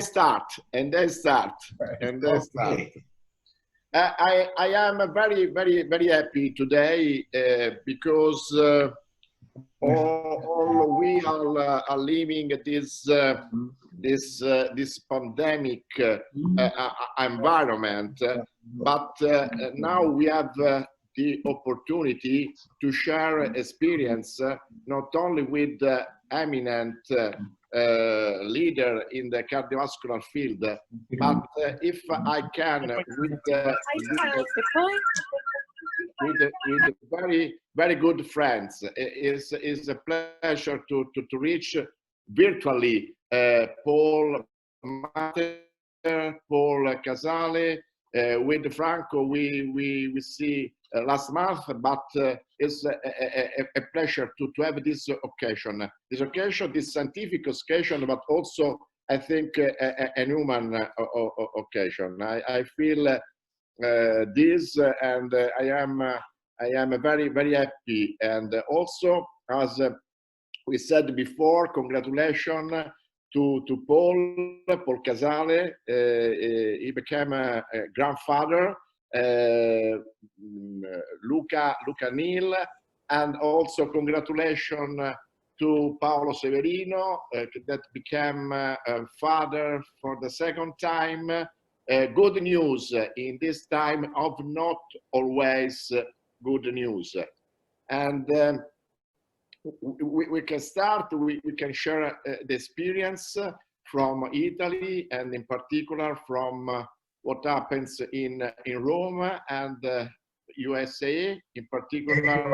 start. Okay. I am very happy today because all we are living this pandemic environment, but now we have the opportunity to share experience not only with eminent leader in the cardiovascular field, but if I can with very good friends. It is a pleasure to reach virtually Paul Casale. With Franco we see last month, but it's a pleasure to have this occasion, this scientific occasion, but also I think a human occasion. I feel this, and I am very happy, and also, as we said before, congratulations to Paul Casale. He became a grandfather. Luca Nil, and also congratulations to Paolo Severino that became a father for the second time. Good news in this time of not always good news. And we can start, we can share the experience from Italy, and in particular from what happens in Rome and USA, in particular.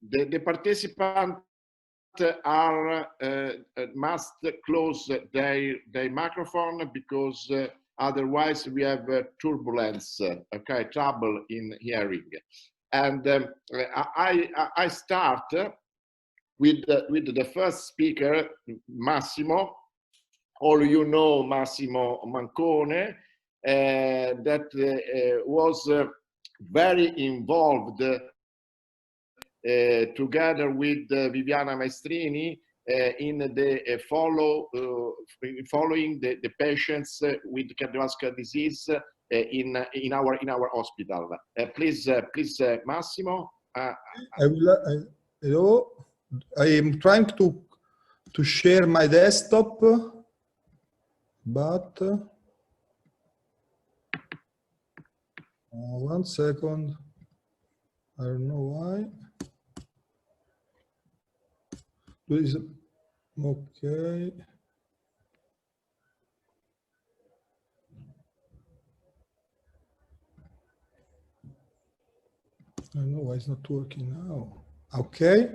The participants are must close their microphone, because otherwise we have turbulence, okay, trouble in hearing. And I start with the first speaker, Massimo. All you know Massimo Mancone, that was very involved together with Viviana Maestrini in the following the patients with cardiovascular disease in our hospital. Please, Massimo. Hello. I am trying to share my desktop, but 1 second. I don't know why. Please, okay. I don't know why it's not working now. Okay.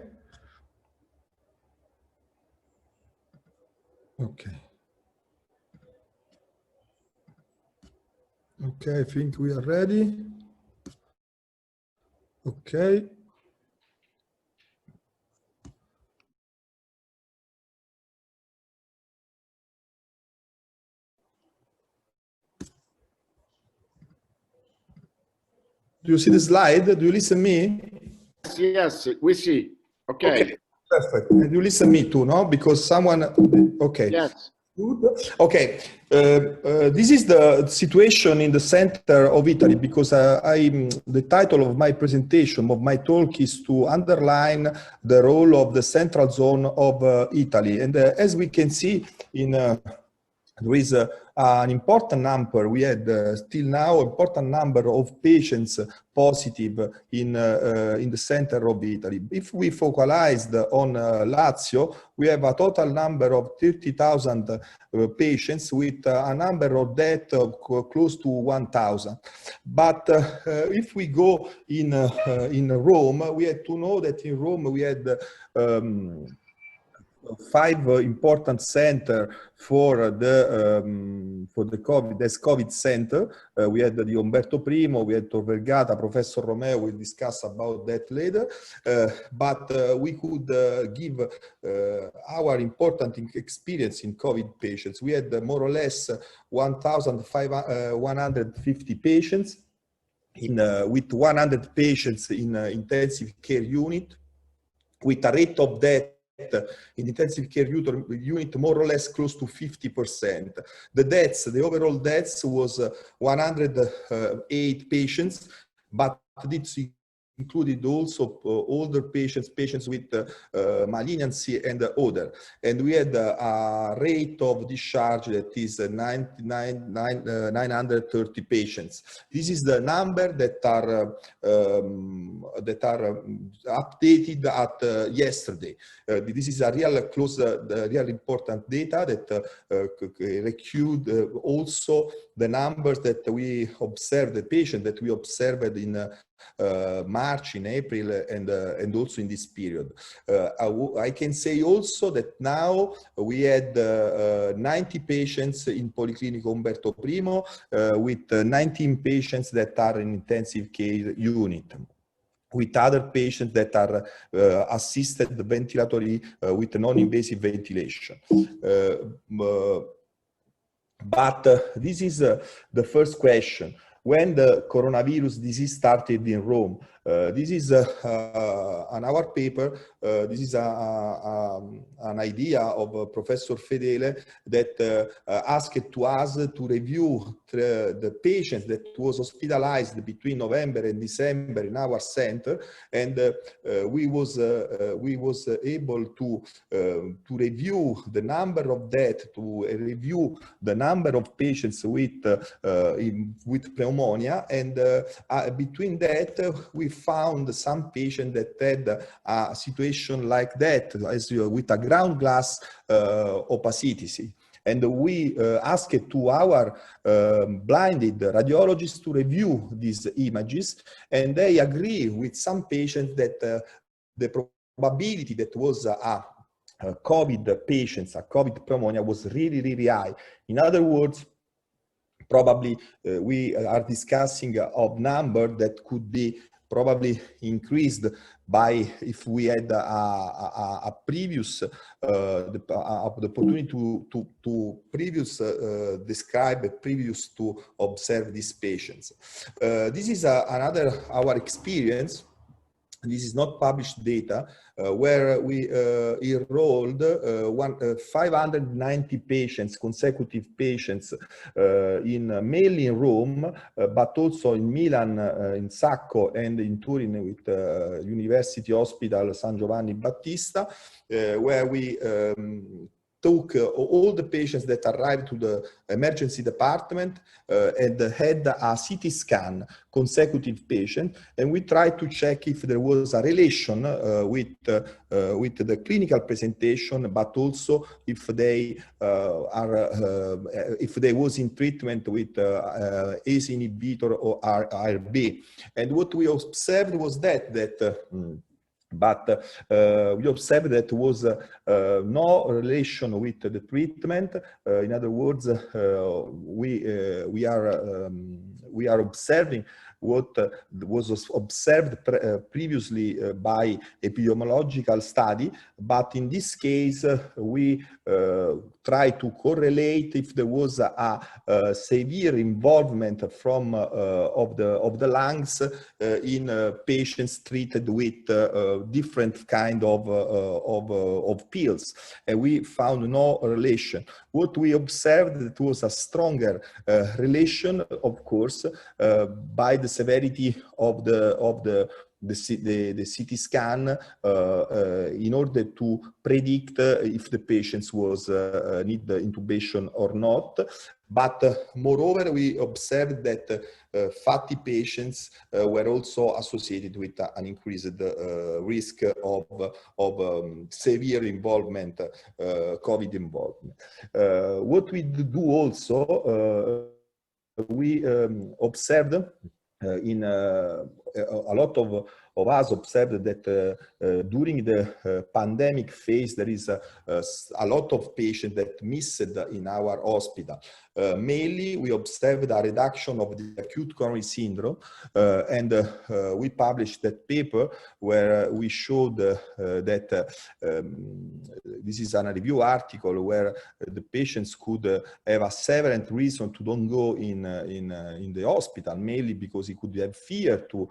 Okay. Okay, I think we are ready. Okay. Do you see the slide? Do you listen me? Yes, we see. Okay. Perfect. And you listen me too, no? Because someone, okay. Yes. Good. Okay. This is the situation in the center of Italy, because the title of my presentation, of my talk, is to underline the role of the central zone of Italy. And as we can see, there is an important number. We had still now important number of patients positive in the center of Italy. If we focalized on Lazio, we have a total number of 30,000 patients with a number of deaths of close to 1,000. But if we go in Rome, we had to know that in Rome we had 5 important centers for the COVID, as COVID center. We had the Umberto Primo, we had Tor Vergata, Professor Romeo will discuss about that later. But we could give our important experience in COVID patients. We had more or less 1,150 patients with 100 patients in intensive care unit. with a rate of death in intensive care unit more or less close to 50%. The deaths, the overall deaths was 108 patients, but this included also older patients with malignancy and other. And we had a rate of discharge that is 930 patients. This is the number that are updated at yesterday. This is a real close, real important data that reviewed also the numbers that we observed, the patient that we observed in March, in April, and also in this period. I can say also that now we had 90 patients in Policlinico Umberto I with 19 patients that are in intensive care unit, with other patients that are assisted ventilatory with non-invasive ventilation. But this is the first question. When the coronavirus disease started in Rome, this is on our paper, this is an idea of Professor Fedele that asked to us to review the patients that was hospitalized between November and December in our center, and we was able to review the number of deaths, to review the number of patients with pneumonia, and between that we found some patients that had a situation like that, as with a ground glass opacity. And we asked to our blinded radiologists to review these images, and they agree with some patients that the probability that was a COVID patients, a COVID pneumonia, was really, really high. In other words, probably we are discussing of number that could be probably increased by, if we had a previous the opportunity to describe previous to observe these patients. This is another our experience. This is not published data, where we enrolled 590 patients, consecutive patients, mainly in Rome, but also in Milan, in Sacco, and in Turin with University Hospital San Giovanni Battista, where we took all the patients that arrived to the emergency department and had a CT scan, consecutive patient, and we tried to check if there was a relation with the clinical presentation, but also if they if they was in treatment with ACE inhibitor or ARB. And what we observed was that we observed that there was no relation with the treatment. In other words, we are observing what was observed previously by epidemiological study, but in this case we try to correlate if there was a severe involvement from of the lungs in patients treated with different kind of pills, and we found no relation. What we observed, it was a stronger relation, of course, by the severity of the CT scan in order to predict if the patients was need intubation or not. But moreover, we observed that fatty patients were also associated with an increased risk of severe involvement, COVID involvement. What we do also, we observed in a lot of us observed that during the pandemic phase, there is a lot of patients that missed in our hospital. Mainly, we observed a reduction of the acute coronary syndrome, and we published that paper where we showed that this is a review article where the patients could have a several reason to don't go in the hospital, mainly because he could have fear to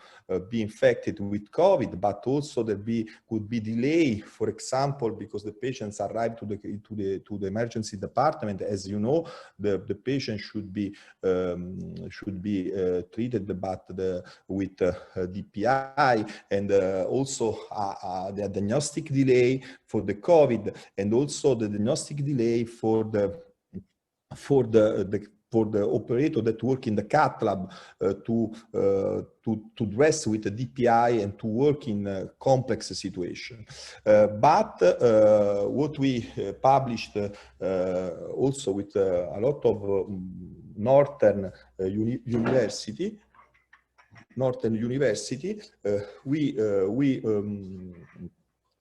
be infected with with COVID, but also there could be delay, for example, because the patients arrive to the emergency department. As you know, the patient should be treated, but with DPI, and also the diagnostic delay for the COVID, and also the diagnostic delay for the operator that work in the cath lab to dress with the DPI and to work in a complex situation. But what we published also with a lot of Northern University,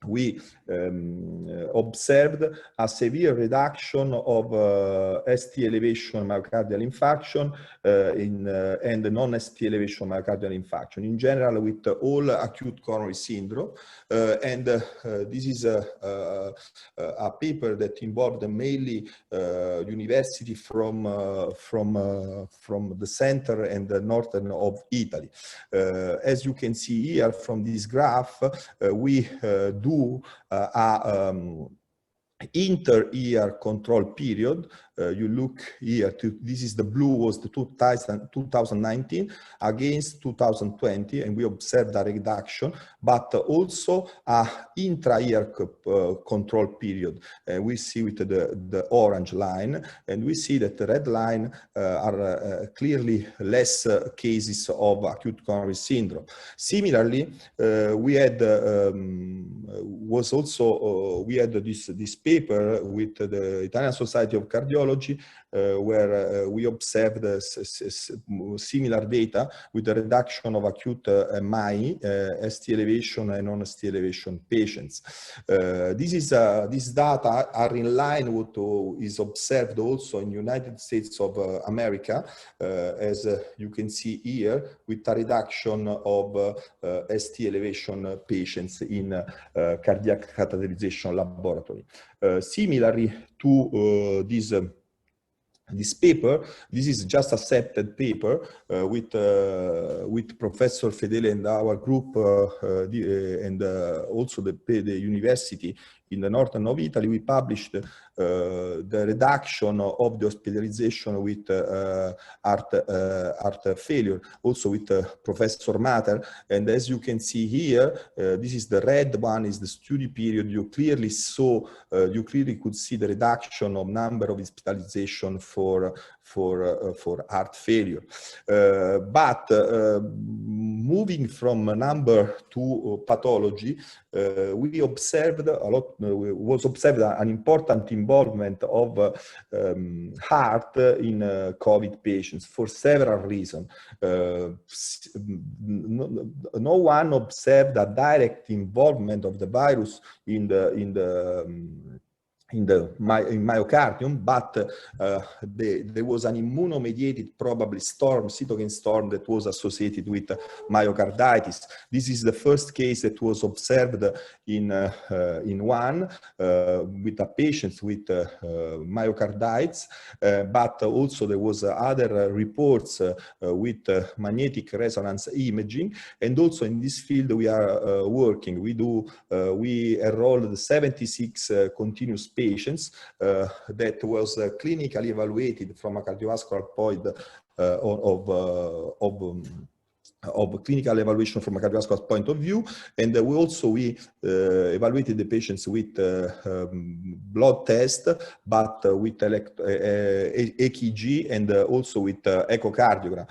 we observed a severe reduction of ST elevation myocardial infarction and non-ST elevation myocardial infarction in general with all acute coronary syndrome. And this is a paper that involved mainly university from the center and the northern of Italy. As you can see here from this graph, we do inter-year control period. You look here to, this is the blue was the 2019 against 2020, and we observed a reduction, but also a intra-year control period. We see with the orange line, and we see that the red line are clearly less cases of acute coronary syndrome. Similarly, we had we had this paper with the Italian Society of Cardiology, where we observed similar data with the reduction of acute MI, ST elevation and non-ST elevation patients. These data are in line with what is observed also in United States of America, as you can see here, with a reduction of ST elevation patients in cardiac catheterization laboratory. Similarly to this paper, this is just accepted paper with Professor Fedele and our group and also the university in the northern of Italy. We published the reduction of the hospitalization with heart failure, also with Professor Mater. And as you can see here, this is the red one, is the study period. You clearly saw, you clearly could see the reduction of number of hospitalization for heart failure. But moving from number to pathology, we observed a lot, was observed an important involvement of heart in COVID patients for several reasons. No one observed a direct involvement of the virus in myocardium, but there was an immunomediated probably storm, cytokine storm, that was associated with myocarditis. This is the first case that was observed in one with a patient with myocarditis, but also there was other reports with magnetic resonance imaging. And also in this field we are working. We enrolled 76 continuous patients that was clinically evaluated from a cardiovascular point of clinical evaluation from a cardiovascular point of view. And we evaluated the patients with blood test, but with EKG and also with echocardiogram.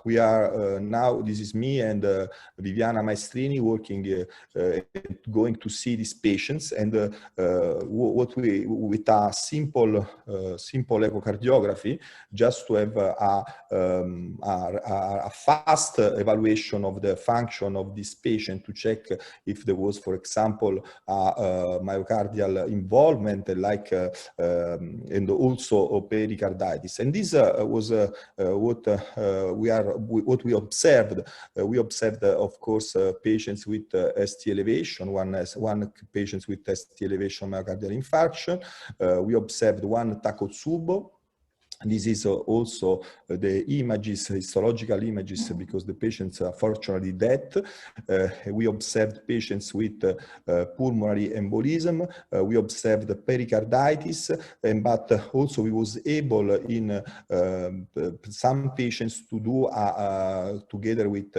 We are now, this is me and Viviana Maestrini working, going to see these patients, and what we, with a simple echocardiography, just to have a fast evaluation of the function of this patient, to check if there was, for example, myocardial involvement, like and also pericarditis. And this was what we observed. We observed, of course, patients with ST elevation, one patient with ST elevation myocardial infarction. We observed one Takotsubo This is also the images, histological images, because the patients are fortunately dead. We observed patients with pulmonary embolism. We observed pericarditis, but also we was able in some patients to do together with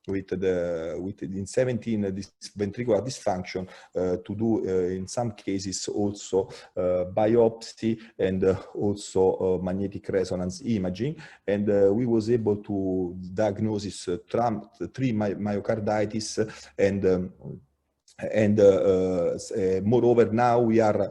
in 17 this ventricular dysfunction to do in some cases also biopsy and also magnetic resonance imaging, and we was able to diagnose 3 myocarditis and moreover, now we are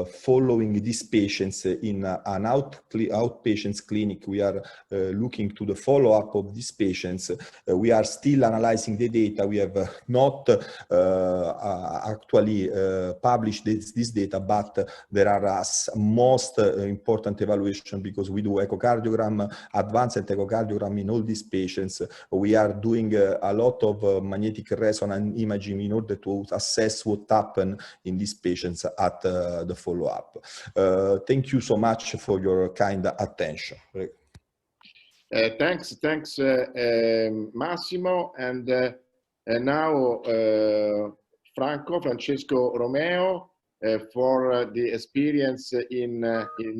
following these patients in an outpatients clinic. We are looking to the follow-up of these patients. We are still analyzing the data. We have not actually published this data, but there are most important evaluation because we do echocardiogram, advanced echocardiogram in all these patients. We are doing a lot of magnetic resonance imaging in order to assess what happened in these patients at the follow-up. Thank you so much for your kind attention. Thanks, Massimo. And now Francesco Romeo for the experience in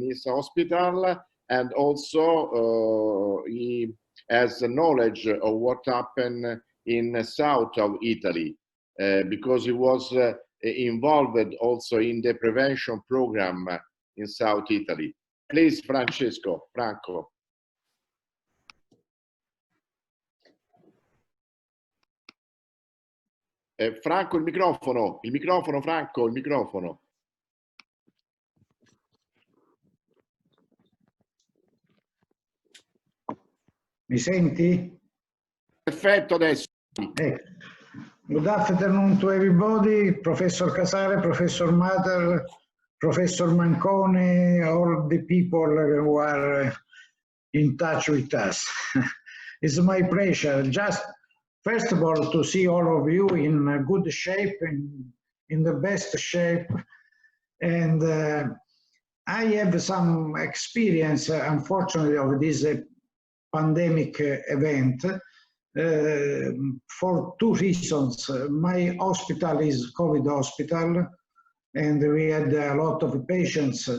his hospital, and also he has knowledge of what happened in the south of Italy. Because he was involved also in the prevention program in South Italy. Please, Franco. Franco, il microfono, Franco, il microfono. Mi senti? Perfetto adesso. Good afternoon to everybody, Professor Casale, Professor Mater, Professor Mancone, all the people who are in touch with us. It's my pleasure, just first of all, to see all of you in good shape, in the best shape. And I have some experience, unfortunately, of this pandemic event. For 2 reasons. My hospital is COVID hospital, and we had a lot of patients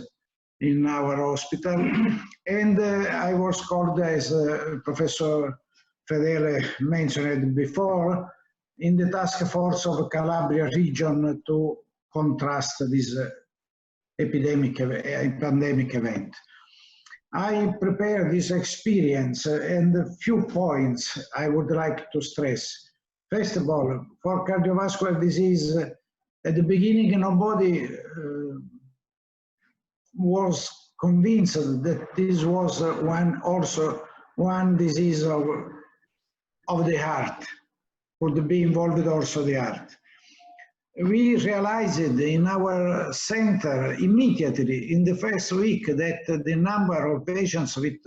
in our hospital. And I was called, as Professor Fedele mentioned before, in the task force of Calabria region to contrast this pandemic event. I prepared this experience, and a few points I would like to stress. First of all, for cardiovascular disease, at the beginning, nobody was convinced that this was one disease of the heart, could be involved also the heart. We realized in our center immediately in the first week that the number of patients with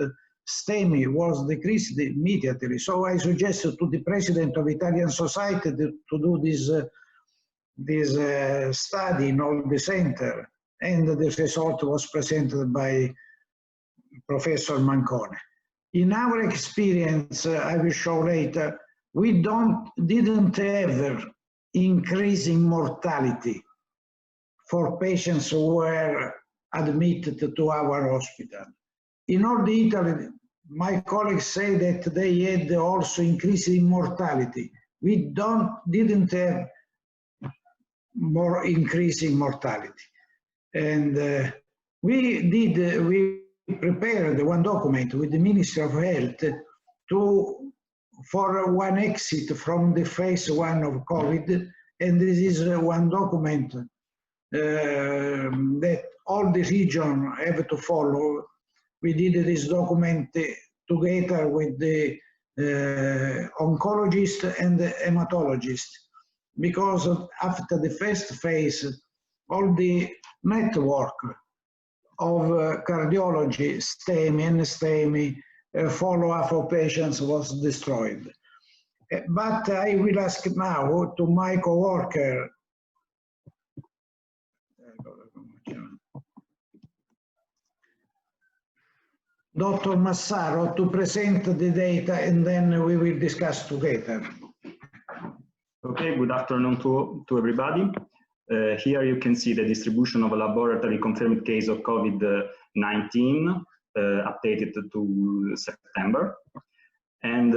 STEMI was decreased immediately. So I suggested to the president of Italian Society to do this study in all the center, and the result was presented by Professor Mancone. In our experience, I will show later, we didn't have increasing mortality for patients who were admitted to our hospital. In all Italy, my colleagues say that they had also increasing mortality. We didn't have more increasing mortality. And we prepared one document with the Ministry of Health for one exit from the phase 1 of COVID, and this is one document that all the region have to follow. We did this document together with the oncologist and the hematologist, because after the first phase, all the network of cardiology, STEMI and STEMI, follow-up of patients was destroyed. But I will ask now to my co-worker, Dr. Massaro to present the data, and then we will discuss together. Okay, good afternoon to everybody. Here you can see the distribution of a laboratory confirmed case of COVID-19 updated to September. And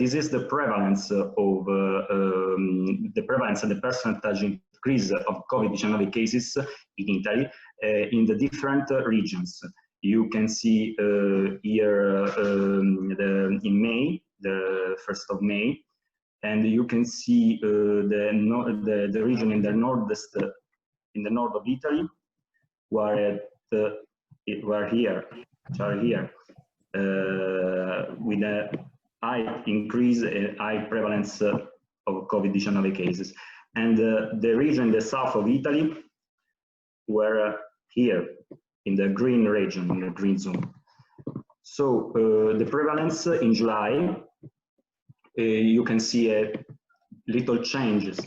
this is the prevalence of and the percentage increase of COVID-19 cases in Italy in the different regions. You can see here in May, the 1st of May, and you can see the region in the northeast, in the north of Italy, where here with a high increase, high prevalence of COVID-19 cases, and the region in the south of Italy, were here in the green region, in the green zone. So the prevalence in July, you can see a little changes.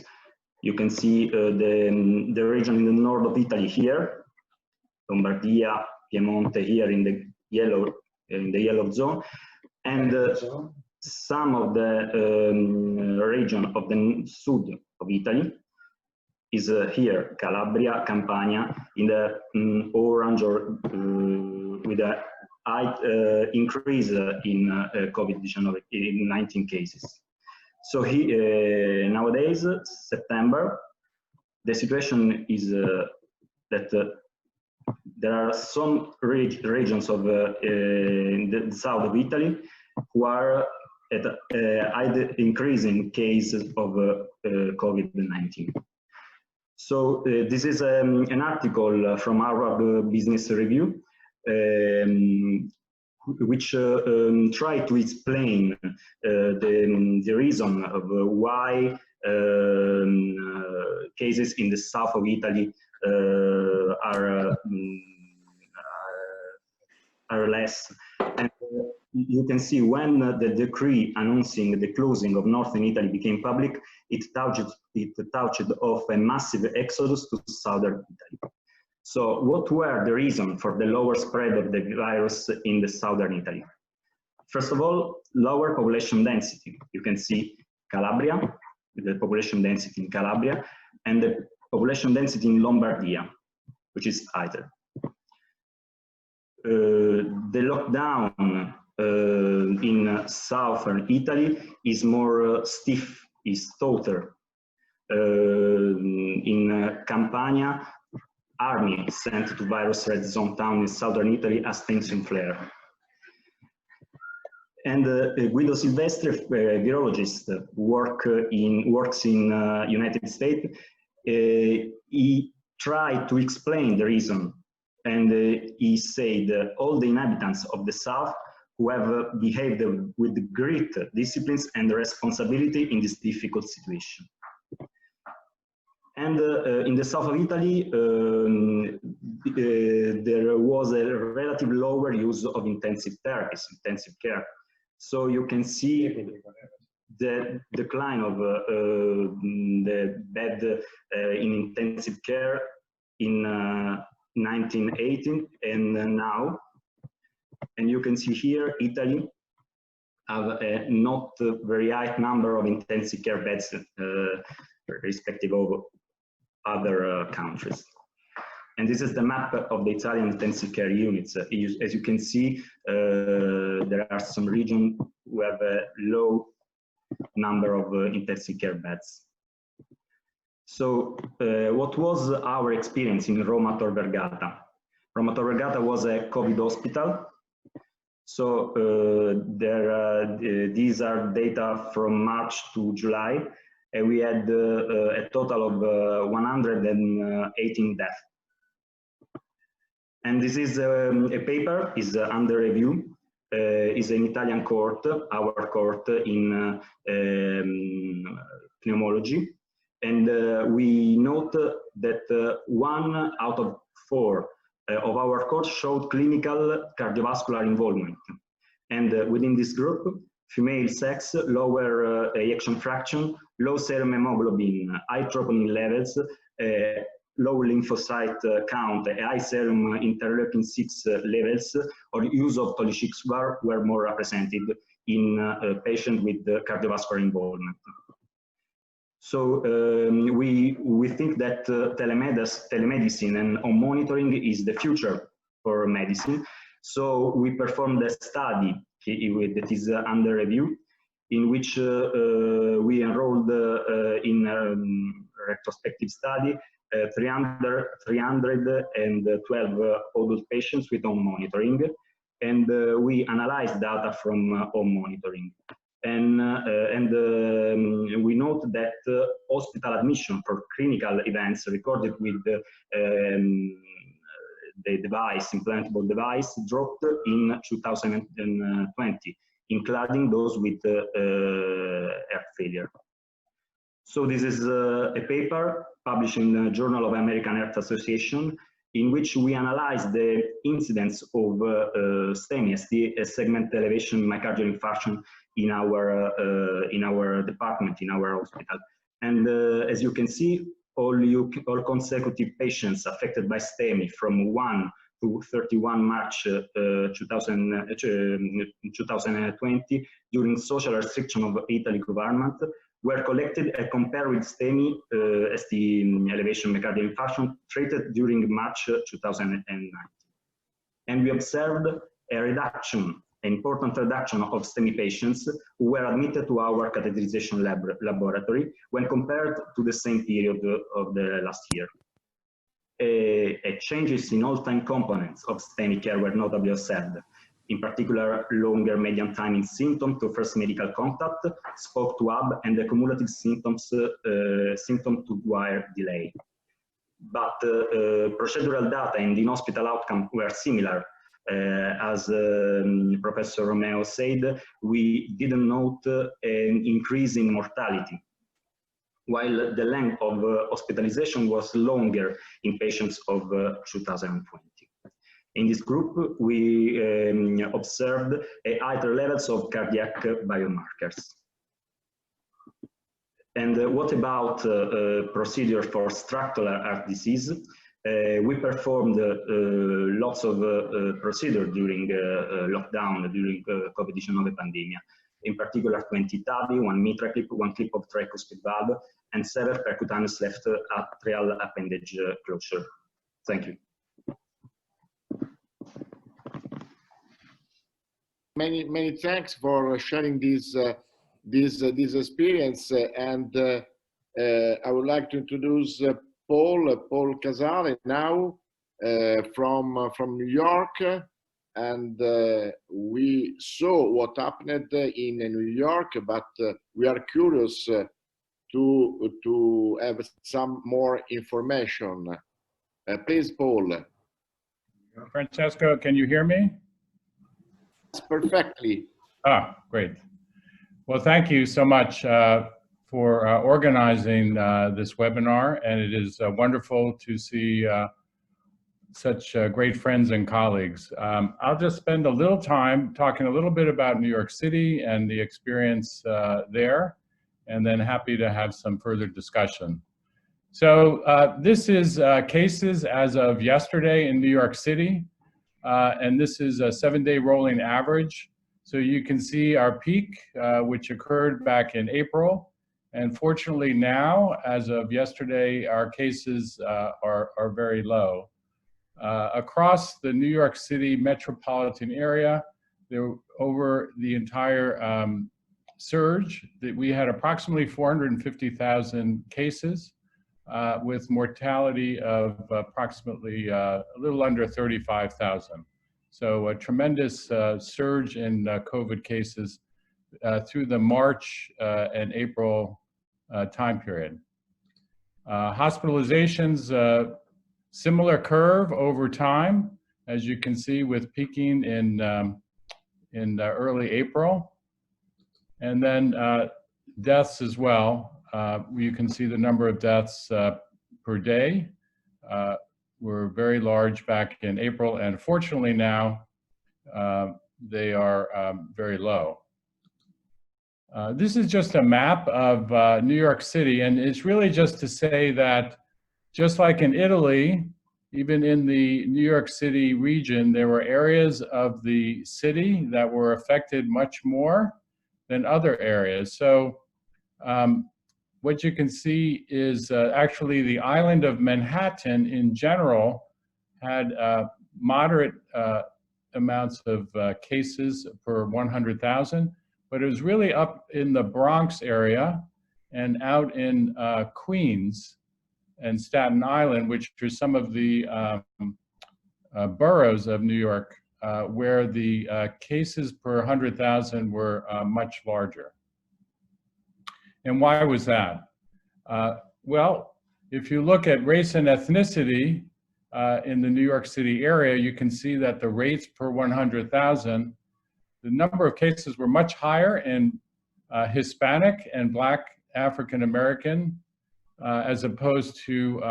You can see the region in the north of Italy here, Lombardia, Piemonte here in the yellow zone, and some of the region of the south of Italy is here, Calabria, Campania, in the orange or with a high increase in COVID-19 cases. So nowadays, September, the situation is that there are some regions of the south of Italy who are at high increasing cases of COVID-19. So this is an article from our Business Review, which try to explain the reason of why cases in the south of Italy are less. And you can see when the decree announcing the closing of northern Italy became public, it touched off a massive exodus to southern Italy. So what were the reasons for the lower spread of the virus in the southern Italy? First of all, lower population density. You can see Calabria, the population density in Calabria, and the population density in Lombardia, which is higher. The lockdown in southern Italy is more stiff, is tougher. In Campania, army sent to virus red zone town in southern Italy as tension flare. And Guido Silvestri, virologist, works in United States. He tried to explain the reason, and he said all the inhabitants of the south who have behaved with great disciplines and responsibility in this difficult situation. And in the south of Italy, there was a relative lower use of intensive therapies, intensive care. So you can see the decline of the bed in intensive care in 1918 and now. And you can see here, Italy have a not very high number of intensive care beds, respective of other countries. And this is the map of the Italian intensive care units. As you can see, there are some regions who have a low number of intensive care beds. So what was our experience in Roma Tor Vergata? Roma Tor Vergata was a COVID hospital. So these are data from March to July, and we had a total of 118 deaths. And this is a paper, is under review, is an Italian court, our court in pneumology. And we note that 1 out of 4 of our courts showed clinical cardiovascular involvement. And within this group, female sex, lower ejection fraction, low serum hemoglobin, high troponin levels, low lymphocyte count, high serum interleukin-6 levels, or use of tolishiksvar were more represented in patients with cardiovascular involvement. So we think that telemedicine and home monitoring is the future for medicine. So we performed a study that is under review, in which we enrolled in a retrospective study 312 adult patients with home monitoring, and we analyzed data from home monitoring. And we note that hospital admission for clinical events recorded with the device, implantable device, dropped in 2020, including those with heart failure. So this is a paper published in the Journal of American Heart Association, in which we analyzed the incidence of STEMI, segment elevation myocardial infarction, in our department, in our hospital. And as you can see, all consecutive patients affected by STEMI from 1 to 31 March 2020, during social restriction of Italy government, were collected and compared with STEMI, ST elevation myocardial infarction, treated during March 2019. And we observed a reduction, an important reduction of STEMI patients who were admitted to our catheterization laboratory when compared to the same period of the last year. Changes in all time components of STEMI care were notably observed. In particular, longer median time in symptom to first medical contact, spoke to hub, and the cumulative symptoms, symptom to wire delay. But procedural data and in-hospital outcome were similar. As Professor Romeo said, we didn't note an increase in mortality, while the length of hospitalization was longer in patients of 2020. In this group, we observed higher levels of cardiac biomarkers. And what about procedure for structural heart disease? We performed lots of procedures during lockdown, during COVID-19 pandemic. In particular, 20 TAVI, 1 mitral clip, 1 clip of tricuspid valve, and 7 percutaneous left atrial appendage closure. Thank you. Many thanks for sharing this experience, and I would like to introduce Paul Casale now from New York, and we saw what happened in New York, but we are curious to have some more information. Please, Paul. Francesco, can you hear me? Perfectly. Ah, great. Well, thank you so much for organizing this webinar, and it is wonderful to see such great friends and colleagues. I'll just spend a little time talking a little bit about New York City and the experience there, and then happy to have some further discussion. So this is cases as of yesterday in New York City. And this is a 7-day rolling average. So you can see our peak, which occurred back in April. And fortunately now, as of yesterday, our cases are very low. Across the New York City metropolitan area, over the entire surge, we had approximately 450,000 cases. With mortality of approximately a little under 35,000. So a tremendous surge in COVID cases through the March and April time period. Hospitalizations, similar curve over time, as you can see, with peaking in early April. And then deaths as well. You can see the number of deaths per day were very large back in April, and fortunately now they are very low. This is just a map of New York City, and it's really just to say that just like in Italy, even in the New York City region, there were areas of the city that were affected much more than other areas. So what you can see is actually the island of Manhattan in general had moderate amounts of cases per 100,000, but it was really up in the Bronx area and out in Queens and Staten Island, which are some of the boroughs of New York, where the cases per 100,000 were much larger. And why was that? Well, if you look at race and ethnicity in the New York City area, you can see that the rates per 100,000, the number of cases were much higher in Hispanic and Black African American as opposed to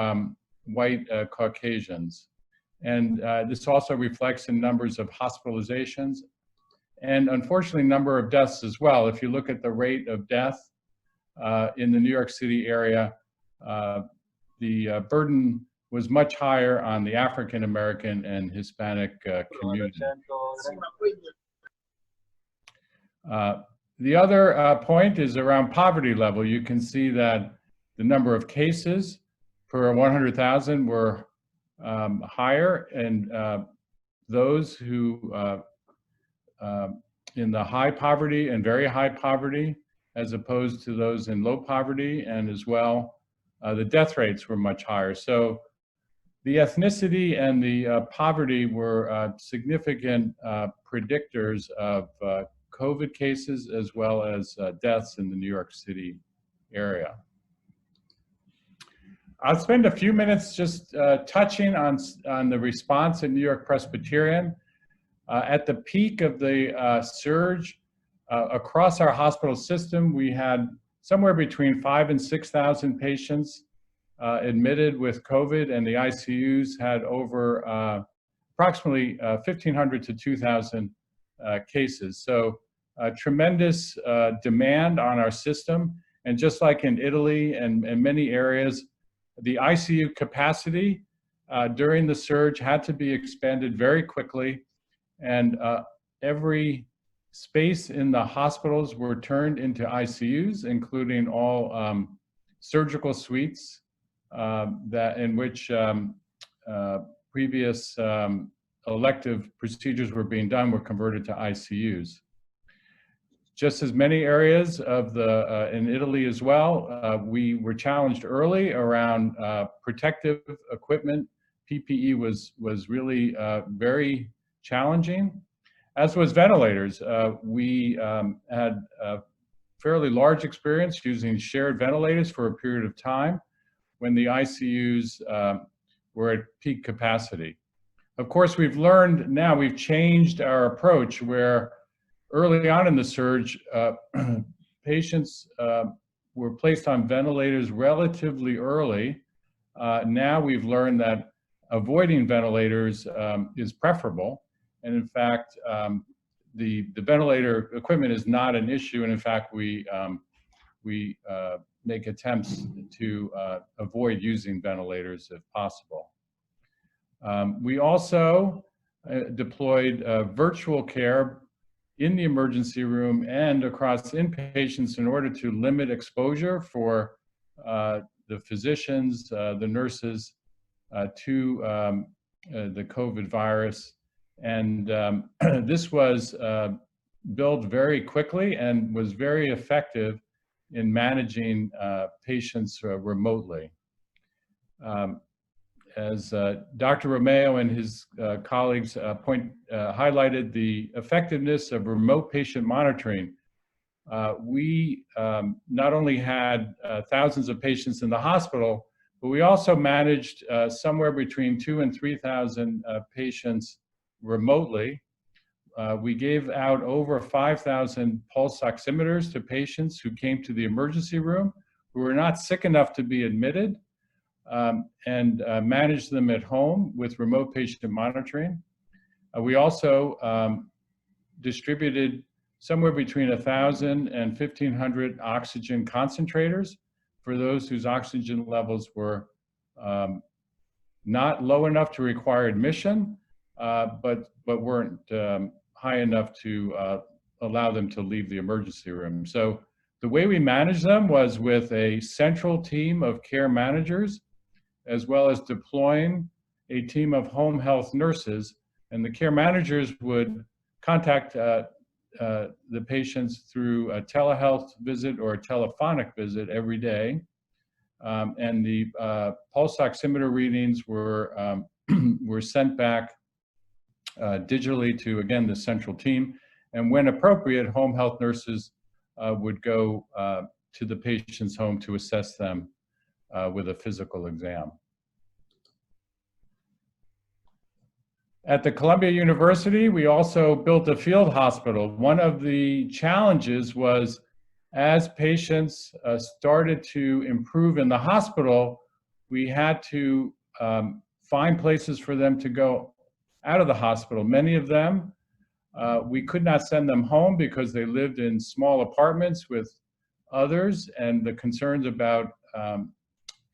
white Caucasians. And this also reflects in numbers of hospitalizations and unfortunately number of deaths as well. If you look at the rate of death in the New York City area, the burden was much higher on the African American and Hispanic community. The other point is around poverty level. You can see that the number of cases per 100,000 were higher, and those who in the high poverty and very high poverty, as opposed to those in low poverty, and as well, the death rates were much higher. So the ethnicity and the poverty were significant predictors of COVID cases as well as deaths in the New York City area. I'll spend a few minutes just touching on the response at New York Presbyterian. At the peak of the surge, across our hospital system, we had somewhere between 5,000 and 6,000 patients admitted with COVID, and the ICUs had over approximately 1,500 to 2,000 cases. So tremendous demand on our system. And just like in Italy and many areas, the ICU capacity during the surge had to be expanded very quickly, and every space in the hospitals were turned into ICUs, including all surgical suites in which previous elective procedures were being done were converted to ICUs. Just as many areas of in Italy as well, we were challenged early around protective equipment. PPE was really very challenging, as was ventilators. We had a fairly large experience using shared ventilators for a period of time when the ICUs were at peak capacity. Of course, we've learned now, we've changed our approach where early on in the surge, patients were placed on ventilators relatively early. Now we've learned that avoiding ventilators is preferable. And in fact, the ventilator equipment is not an issue. And in fact, we make attempts to avoid using ventilators if possible. We also deployed virtual care in the emergency room and across inpatients in order to limit exposure for the physicians, the nurses to the COVID virus. And this was built very quickly and was very effective in managing patients remotely. As Dr. Romeo and his colleagues highlighted the effectiveness of remote patient monitoring, we not only had thousands of patients in the hospital, but we also managed somewhere between 2,000 and 3,000 patients remotely. We gave out over 5,000 pulse oximeters to patients who came to the emergency room who were not sick enough to be admitted, and managed them at home with remote patient monitoring. We also distributed somewhere between 1,000 and 1,500 oxygen concentrators for those whose oxygen levels were not low enough to require admission, but weren't high enough to allow them to leave the emergency room. So the way we managed them was with a central team of care managers, as well as deploying a team of home health nurses. And the care managers would contact the patients through a telehealth visit or a telephonic visit every day. And the pulse oximeter readings were, were sent back digitally to, again, the central team. And when appropriate, home health nurses would go to the patient's home to assess them with a physical exam. At the Columbia University, we also built a field hospital. One of the challenges was, as patients started to improve in the hospital, we had to find places for them to go out of the hospital. Many of them, we could not send them home because they lived in small apartments with others and the concerns about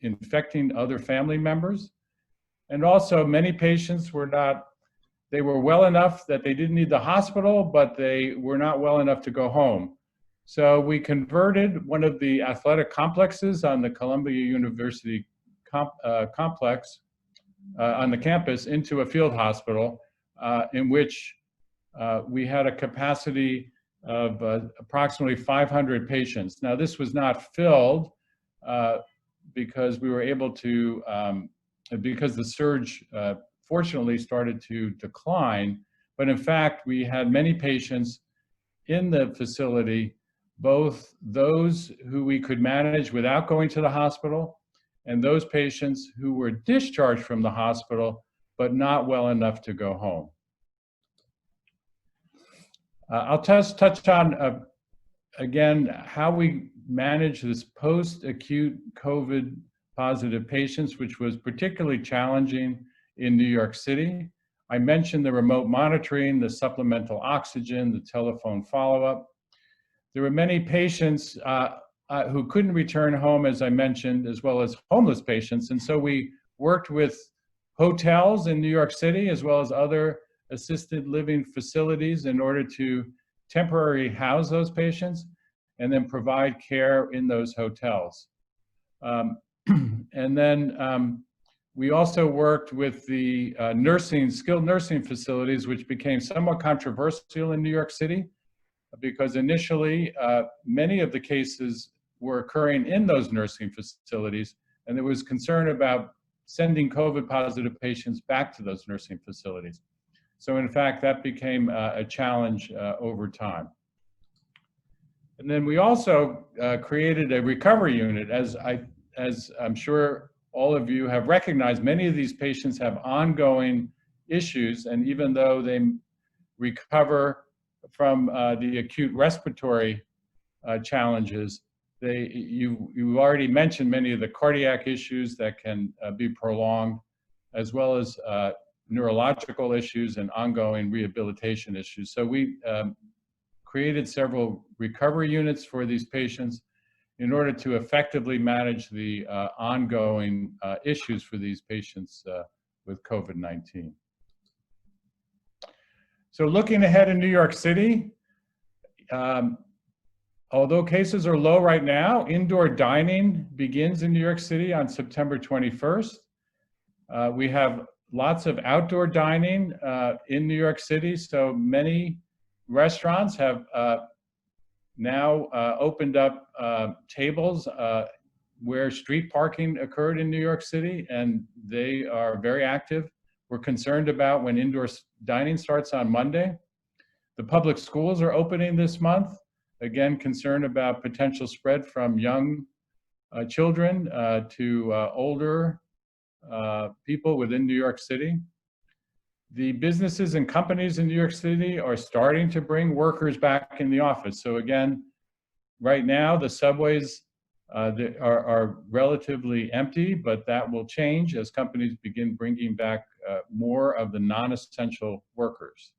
infecting other family members. And also many patients were not, they were well enough that they didn't need the hospital, but they were not well enough to go home. So we converted one of the athletic complexes on the Columbia University complex on the campus into a field hospital in which we had a capacity of approximately 500 patients. Now this was not filled because we were able to, because the surge fortunately started to decline, but in fact we had many patients in the facility, both those who we could manage without going to the hospital and those patients who were discharged from the hospital but not well enough to go home. I'll touch on, again, how we manage this post-acute COVID positive patients, which was particularly challenging in New York City. I mentioned the remote monitoring, the supplemental oxygen, the telephone follow-up. There were many patients who couldn't return home, as I mentioned, as well as homeless patients. And so we worked with hotels in New York City, as well as other assisted living facilities in order to temporarily house those patients and then provide care in those hotels. And then we also worked with the skilled nursing facilities, which became somewhat controversial in New York City because initially many of the cases were occurring in those nursing facilities, and there was concern about sending COVID positive patients back to those nursing facilities. So in fact, that became a challenge over time. And then we also created a recovery unit. As I'm sure all of you have recognized, many of these patients have ongoing issues, and even though they recover from the acute respiratory challenges, you already mentioned many of the cardiac issues that can be prolonged, as well as neurological issues and ongoing rehabilitation issues. So we created several recovery units for these patients in order to effectively manage the ongoing issues for these patients with COVID-19. So looking ahead in New York City, although cases are low right now, indoor dining begins in New York City on September 21st. We have lots of outdoor dining in New York City, so many restaurants have now opened up tables where street parking occurred in New York City, and they are very active. We're concerned about when indoor dining starts on Monday. The public schools are opening this month. Again, concerned about potential spread from young children to older people within New York City. The businesses and companies in New York City are starting to bring workers back in the office. So again, right now the subways are relatively empty, but that will change as companies begin bringing back more of the non-essential workers.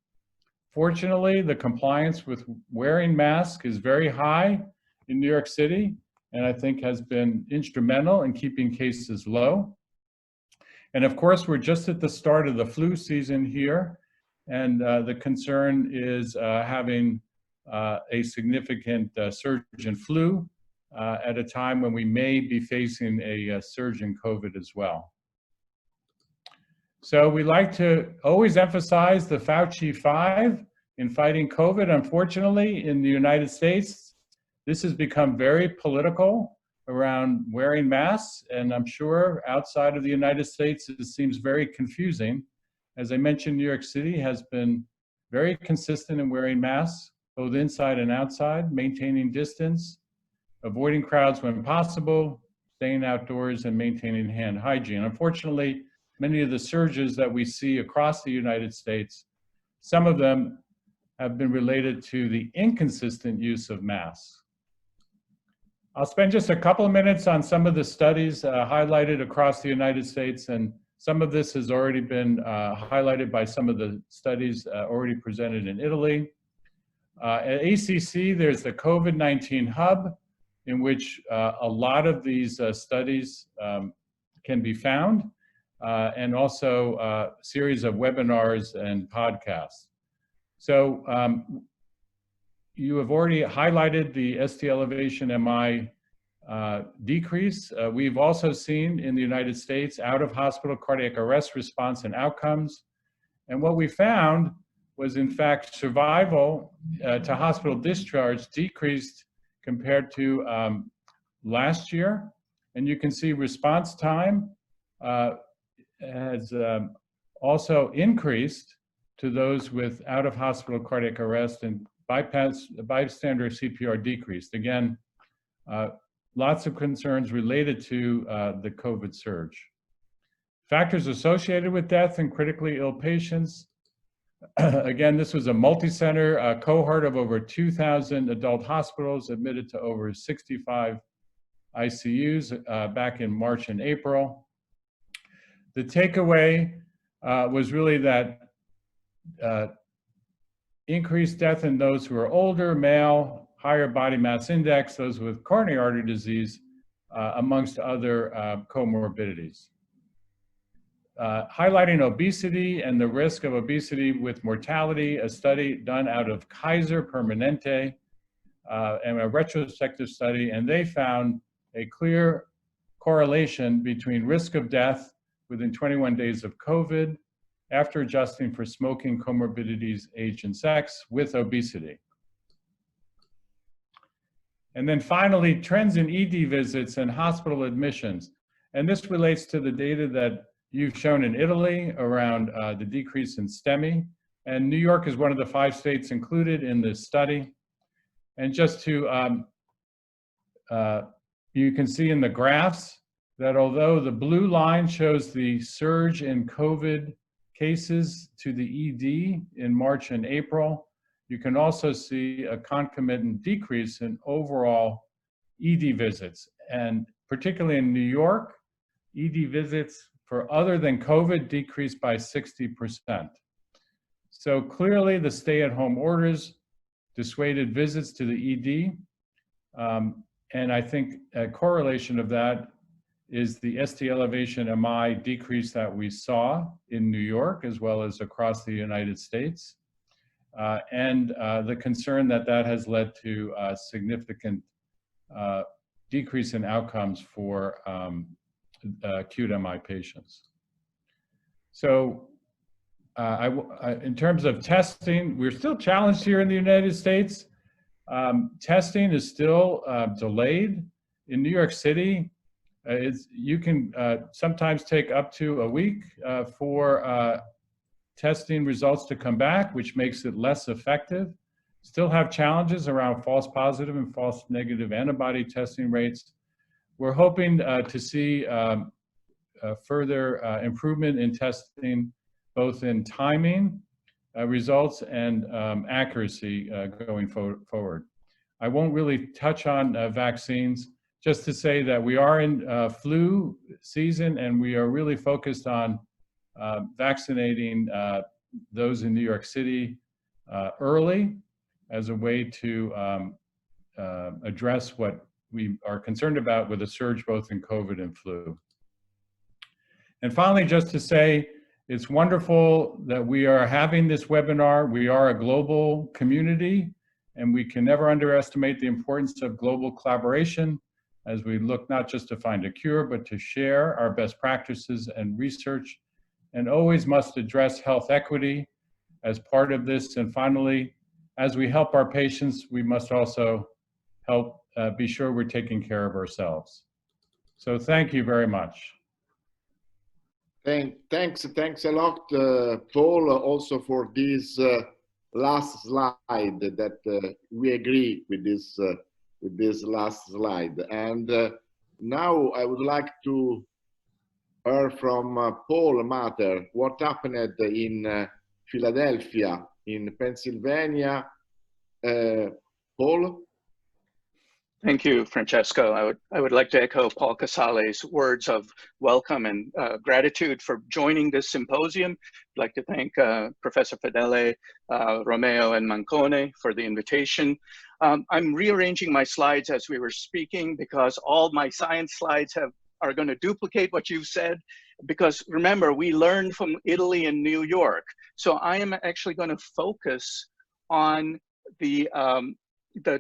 Fortunately, the compliance with wearing masks is very high in New York City, and I think has been instrumental in keeping cases low. And of course, we're just at the start of the flu season here. And the concern is having a significant surge in flu at a time when we may be facing a surge in COVID as well. So we like to always emphasize the Fauci 5 in fighting COVID. Unfortunately, in the United States, this has become very political around wearing masks. And I'm sure outside of the United States, it seems very confusing. As I mentioned, New York City has been very consistent in wearing masks, both inside and outside, maintaining distance, avoiding crowds when possible, staying outdoors, and maintaining hand hygiene. Unfortunately, many of the surges that we see across the United States, some of them have been related to the inconsistent use of masks. I'll spend just a couple of minutes on some of the studies highlighted across the United States, and some of this has already been highlighted by some of the studies already presented in Italy. At ACC, there's the COVID-19 hub, in which a lot of these studies can be found, and also a series of webinars and podcasts. So you have already highlighted the ST elevation MI decrease. We've also seen in the United States out-of-hospital cardiac arrest response and outcomes. And what we found was, in fact, survival to hospital discharge decreased compared to last year. And you can see response time has also increased to those with out-of-hospital cardiac arrest, and bystander CPR decreased. Again, lots of concerns related to the COVID surge. Factors associated with death in critically ill patients. Again, this was a multi-center cohort of over 2,000 adult hospitals admitted to over 65 ICUs back in March and April. The takeaway was really that increased death in those who are older, male, higher body mass index, those with coronary artery disease, amongst other comorbidities. Highlighting obesity and the risk of obesity with mortality, a study done out of Kaiser Permanente, and a retrospective study, and they found a clear correlation between risk of death within 21 days of COVID after adjusting for smoking, comorbidities, age, and sex with obesity. And then finally, trends in ED visits and hospital admissions. And this relates to the data that you've shown in Italy around the decrease in STEMI. And New York is one of the 5 states included in this study. And just to, you can see in the graphs that although the blue line shows the surge in COVID cases to the ED in March and April, you can also see a concomitant decrease in overall ED visits. And particularly in New York, ED visits for other than COVID decreased by 60%. So clearly the stay-at-home orders dissuaded visits to the ED. And I think a correlation of that is the ST elevation MI decrease that we saw in New York as well as across the United States. And the concern that that has led to a significant decrease in outcomes for acute MI patients. So in terms of testing, we're still challenged here in the United States. Testing is still delayed. In New York City, you can sometimes take up to a week for testing results to come back, which makes it less effective. Still have challenges around false positive and false negative antibody testing rates. We're hoping to see further improvement in testing, both in timing results and accuracy going forward. I won't really touch on vaccines, just to say that we are in flu season and we are really focused on vaccinating those in New York City early as a way to address what we are concerned about with a surge both in COVID and flu. And finally, just to say, it's wonderful that we are having this webinar. We are a global community, and we can never underestimate the importance of global collaboration as we look not just to find a cure, but to share our best practices and research, and always must address health equity as part of this. And finally, as we help our patients, we must also help be sure we're taking care of ourselves. So thank you very much. Thanks a lot, Paul, also for this last slide that we agree with this last slide. And now I would like to hear from Paul Matter what happened in Philadelphia, in Pennsylvania. Paul? Thank you, Francesco. I would like to echo Paul Casale's words of welcome and gratitude for joining this symposium. I'd like to thank Professor Fedele, Romeo, and Mancone for the invitation. I'm rearranging my slides as we were speaking because all my science slides are going to duplicate what you've said. Because remember, we learned from Italy and New York. So I am actually going to focus on the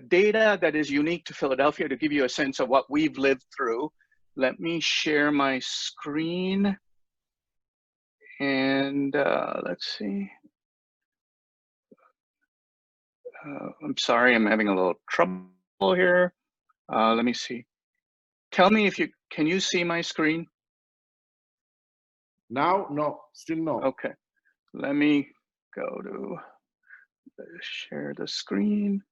data that is unique to Philadelphia to give you a sense of what we've lived through. Let me share my screen. And let's see. I'm sorry, I'm having a little trouble here. Let me see. Tell me if can you see my screen? Now, no, still no. Okay, let me go to share the screen.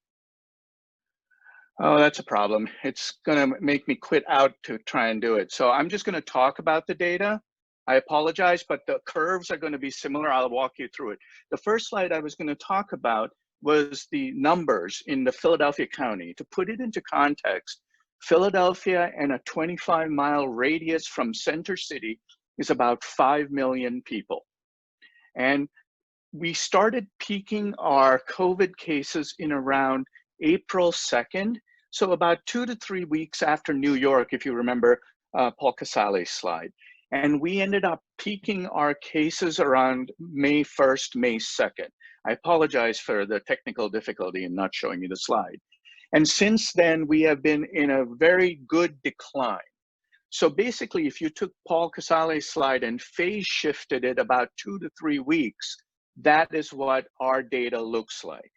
Oh, that's a problem. It's gonna make me quit out to try and do it. So I'm just gonna talk about the data. I apologize, but the curves are gonna be similar. I'll walk you through it. The first slide I was gonna talk about was the numbers in the Philadelphia County. To put it into context, Philadelphia and a 25-mile radius from Center City is about 5 million people. And we started peaking our COVID cases in around April 2nd, so about 2 to 3 weeks after New York, if you remember Paul Casale's slide. And we ended up peaking our cases around May 1st, May 2nd. I apologize for the technical difficulty in not showing you the slide. And since then, we have been in a very good decline. So basically, if you took Paul Casale's slide and phase shifted it about 2 to 3 weeks, that is what our data looks like.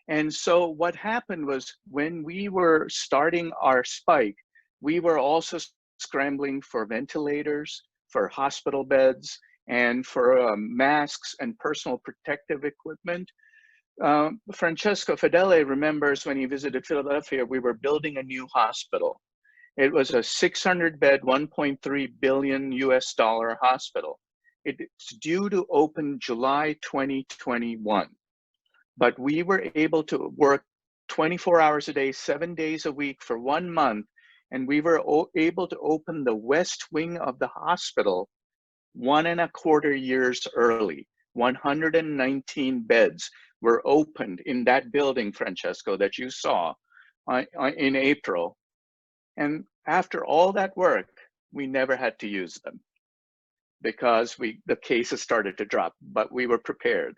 And so what happened was when we were starting our spike, we were also scrambling for ventilators, for hospital beds, and for masks and personal protective equipment. Francesco Fedele remembers when he visited Philadelphia, we were building a new hospital. It was a 600-bed, $1.3 billion US hospital. It's due to open July 2021. But we were able to work 24 hours a day, 7 days a week for 1 month. And we were able to open the west wing of the hospital 1.25 years early. 119 beds were opened in that building, Francesco, that you saw in April. And after all that work, we never had to use them because the cases started to drop, but we were prepared.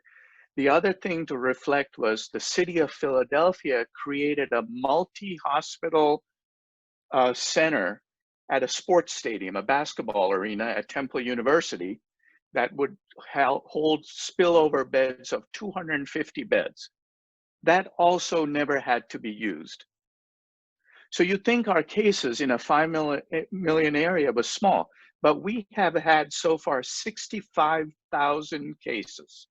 The other thing to reflect was the city of Philadelphia created a multi-hospital center at a sports stadium, a basketball arena at Temple University that would hold spillover beds of 250 beds. That also never had to be used. So you think our cases in a 5 million area was small, but we have had so far 65,000 cases.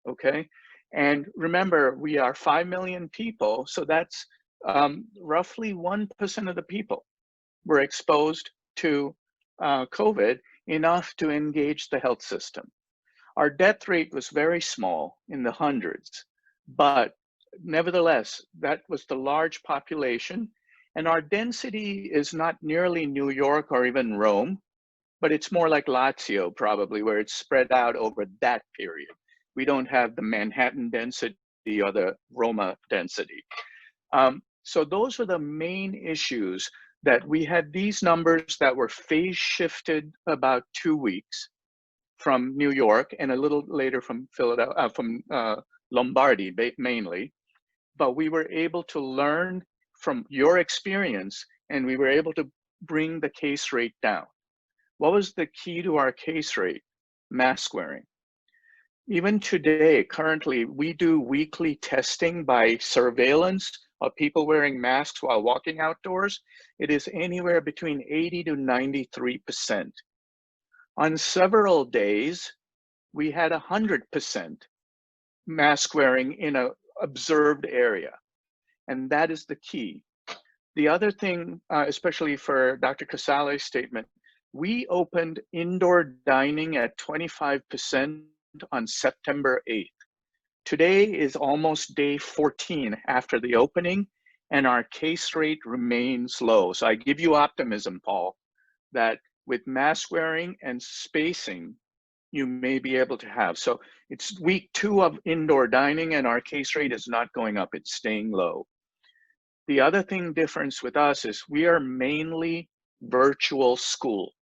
Okay, and remember, we are 5 million people, so that's roughly 1% of the people were exposed to COVID, enough to engage the health system. Our death rate was very small, in the hundreds, but nevertheless, that was the large population, and our density is not nearly New York or even Rome, but it's more like Lazio, probably, where it's spread out over that period. We don't have the Manhattan density or the Roma density. So those were the main issues. that we had these numbers that were phase shifted about 2 weeks from New York and a little later from Philadelphia, from Lombardy mainly. But we were able to learn from your experience, and we were able to bring the case rate down. What was the key to our case rate? Mask wearing. Even today, currently, we do weekly testing by surveillance of people wearing masks while walking outdoors. It is anywhere between 80 to 93%. On several days, we had 100% mask wearing in an observed area. And that is the key. The other thing, especially for Dr. Casale's statement, we opened indoor dining at 25% on September 8th. Today is almost day 14 after the opening, and our case rate remains low. So I give you optimism, Paul, that with mask wearing and spacing, you may be able to have. So it's week 2 of indoor dining, and our case rate is not going up, it's staying low. The other thing difference with us is we are mainly virtual school.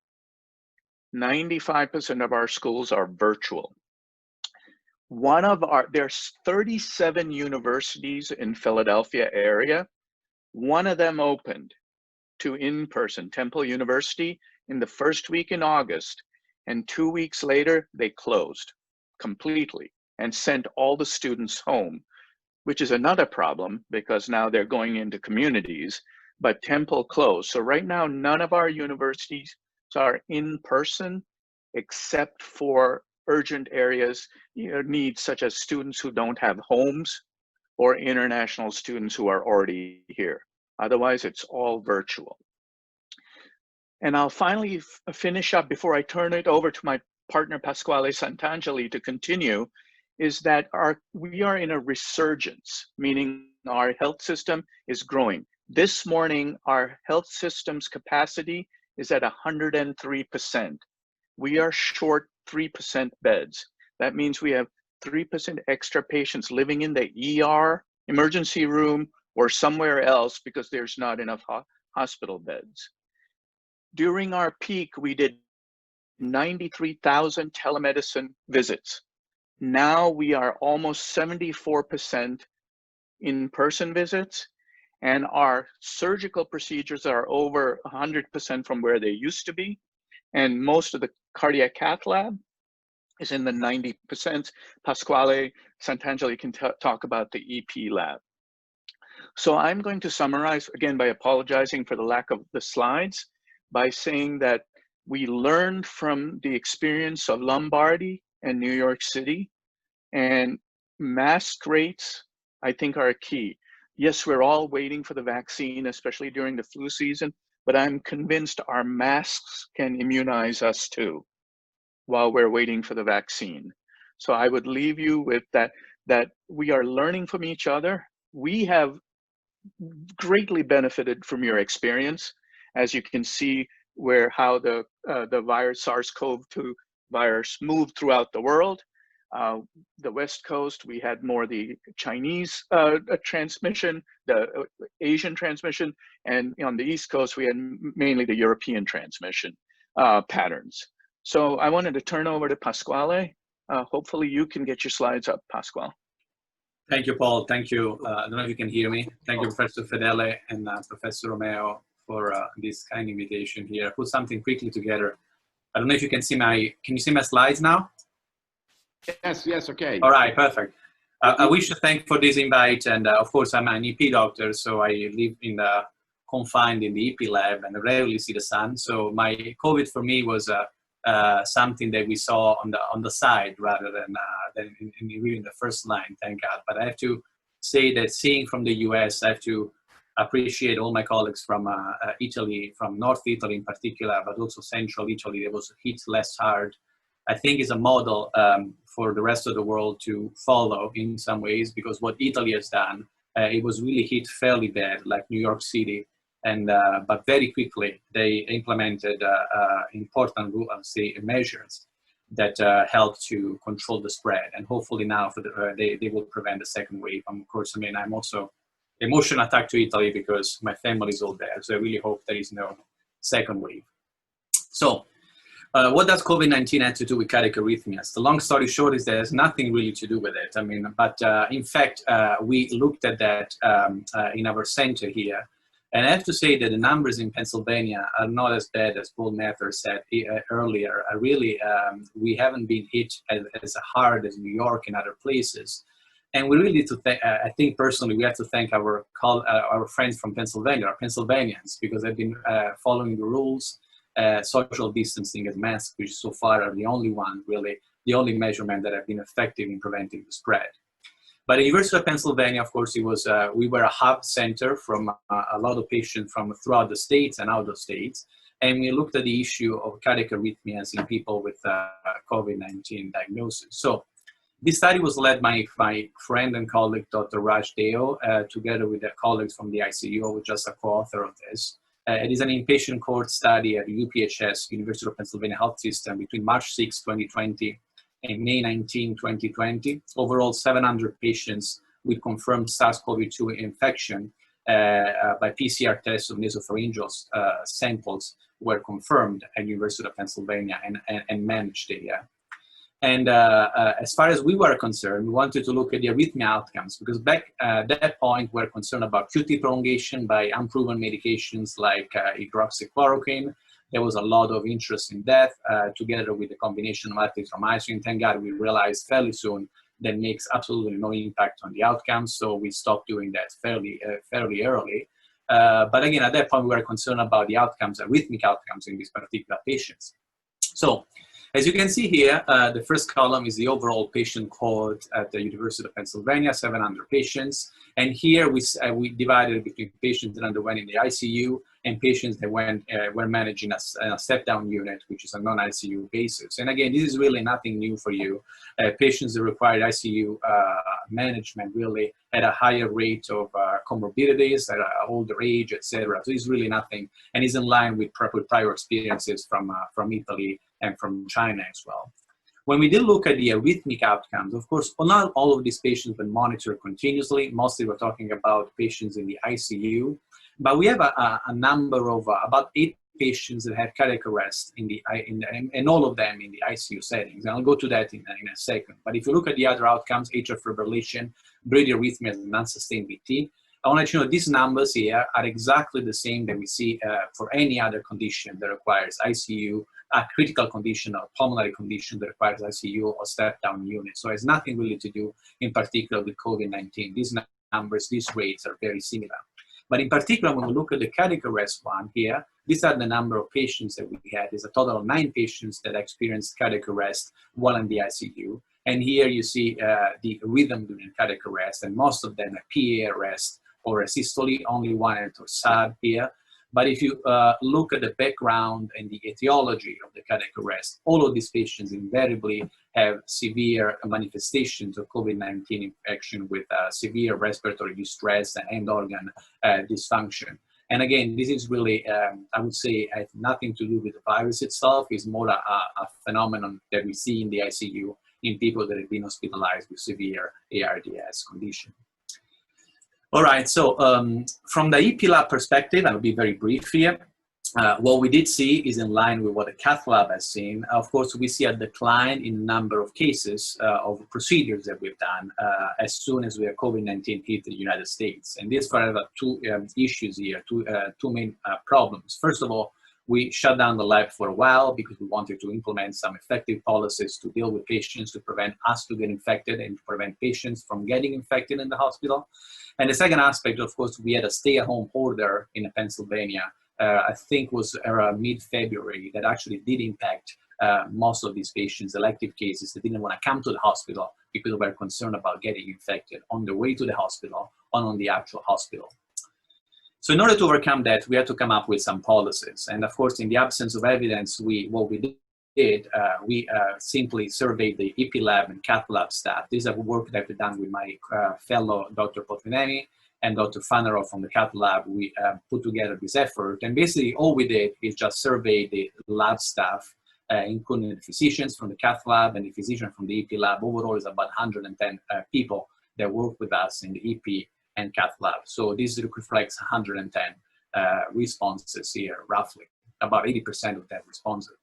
95% of our schools are virtual. There's 37 universities in Philadelphia area. One of them opened to in-person, Temple University, in the first week in August, and 2 weeks later, they closed completely and sent all the students home, which is another problem because now they're going into communities, but Temple closed. So right now, none of our universities are in person except for urgent areas, needs such as students who don't have homes or international students who are already here. Otherwise, it's all virtual. And I'll finally finish up before I turn it over to my partner, Pasquale Santangeli, to continue, is that we are in a resurgence, meaning our health system is growing. This morning, our health system's capacity is at 103%. We are short 3% beds. That means we have 3% extra patients living in the ER, emergency room, or somewhere else because there's not enough hospital beds. During our peak, we did 93,000 telemedicine visits. Now we are almost 74% in-person visits, and our surgical procedures are over 100% from where they used to be. And most of the cardiac cath lab is in the 90%. Pasquale Santangeli can talk about the EP lab. So I'm going to summarize, again, by apologizing for the lack of the slides, by saying that we learned from the experience of Lombardy and New York City, and mask rates, I think, are key. Yes, we're all waiting for the vaccine, especially during the flu season, but I'm convinced our masks can immunize us too while we're waiting for the vaccine. So I would leave you with that we are learning from each other. We have greatly benefited from your experience, as you can see how the virus, SARS-CoV-2 virus moved throughout the world. The West Coast, we had more the Chinese transmission, the Asian transmission, and on the East Coast, we had mainly the European transmission patterns. So I wanted to turn over to Pasquale. Hopefully you can get your slides up, Pasquale. Thank you, Paul. Thank you. I don't know if you can hear me. Thank you, Professor Fedele and Professor Romeo for this kind invitation here. Put something quickly together. I don't know if you can see can you see my slides now? Yes, okay. All right, perfect. I wish to thank for this invite, and of course I'm an EP doctor, so I live confined in the EP lab and I rarely see the sun. So my COVID for me was something that we saw on the side rather than really in the first line, thank God. But I have to say that seeing from the US, I have to appreciate all my colleagues from Italy, from North Italy in particular, but also Central Italy that was hit less hard. I think is a model for the rest of the world to follow in some ways, because what Italy has done, it was really hit fairly bad, like New York City, and but very quickly they implemented important measures that helped to control the spread, and hopefully now they will prevent the second wave. Of course, I mean, I'm also emotional attack to Italy because my family is all there. So I really hope there is no second wave. So what does COVID-19 have to do with cardiac arrhythmias? The long story short is there's nothing really to do with it. I mean, but in fact, we looked at that in our center here. And I have to say that the numbers in Pennsylvania are not as bad as Paul Mather said earlier. Really, we haven't been hit as hard as New York and other places. And we really need to thank, I think personally, we have to thank our friends from Pennsylvania, our Pennsylvanians, because they've been following the rules, social distancing and masks, which so far are the only one, really, the only measurement that have been effective in preventing the spread. But at the University of Pennsylvania, of course, it was, we were a hub center from a lot of patients from throughout the states and out of states. And we looked at the issue of cardiac arrhythmias in people with COVID-19 diagnosis. So this study was led by my friend and colleague, Dr. Raj Deo, together with their colleagues from the ICU. I was just a co-author of this. It is an inpatient cohort study at UPHS, University of Pennsylvania Health System, between March 6, 2020 and May 19, 2020. Overall, 700 patients with confirmed SARS-CoV-2 infection by PCR tests of nasopharyngeal samples were confirmed at University of Pennsylvania and managed there. And as far as we were concerned, we wanted to look at the arrhythmia outcomes because back at that point, we were concerned about QT prolongation by unproven medications like hydroxychloroquine. There was a lot of interest in that, together with the combination of azithromycin. Thank God we realized fairly soon that makes absolutely no impact on the outcomes, so we stopped doing that fairly early. But again, at that point, we were concerned about the outcomes, arrhythmic outcomes in these particular patients. So, as you can see here, the first column is the overall patient cohort at the University of Pennsylvania, 700 patients. And here we divided between patients that underwent in the ICU and patients that were managed in a step-down unit, which is a non-ICU basis. And again, this is really nothing new for you. Patients that required ICU management really at a higher rate of comorbidities, at an older age, etc. So it's really nothing, and is in line with prior experiences from Italy and from China as well. When we did look at the arrhythmic outcomes, of course, not all of these patients were monitored continuously. Mostly we're talking about patients in the ICU, but we have a number of about 8 patients that had cardiac arrest and all of them in the ICU settings. And I'll go to that in a second. But if you look at the other outcomes, atrial fibrillation, bradyarrhythmias, and non-sustained VT, I want to let you know these numbers here are exactly the same that we see for any other condition that requires ICU, a critical condition or pulmonary condition that requires ICU or step-down unit. So it has nothing really to do in particular with COVID-19. These numbers, these rates are very similar. But in particular, when we look at the cardiac arrest one here, these are the number of patients that we had. There's a total of 9 patients that experienced cardiac arrest while in the ICU. And here you see the rhythm during cardiac arrest, and most of them are PA arrest or a systole, only one enter SAD here. But if you look at the background and the etiology of the cardiac arrest, all of these patients invariably have severe manifestations of COVID-19 infection with severe respiratory distress and end organ dysfunction. And again, this is really, I would say, has nothing to do with the virus itself. It's more a phenomenon that we see in the ICU in people that have been hospitalized with severe ARDS condition. All right, so from the EP lab perspective, I'll be very brief here. What we did see is in line with what the cath lab has seen. Of course, we see a decline in number of cases of procedures that we've done as soon as we have COVID-19 hit the United States. And this for two issues here, two main problems. First of all, we shut down the lab for a while because we wanted to implement some effective policies to deal with patients, to prevent us to get infected and to prevent patients from getting infected in the hospital. And the second aspect, of course, we had a stay-at-home order in Pennsylvania, I think was mid-February, that actually did impact most of these patients, elective cases that didn't want to come to the hospital because they were concerned about getting infected on the way to the hospital or on the actual hospital. So in order to overcome that, we had to come up with some policies. And of course, in the absence of evidence, what we did, we simply surveyed the EP lab and cath lab staff. This is a work that we've done with my fellow Dr. Potvinemi and Dr. Fanerov from the cath lab. We put together this effort. And basically all we did is just survey the lab staff, including the physicians from the cath lab and the physician from the EP lab. Overall is about 110 people that work with us in the EP and cath lab. So this reflects 110 responses here, roughly, about 80% of that responses.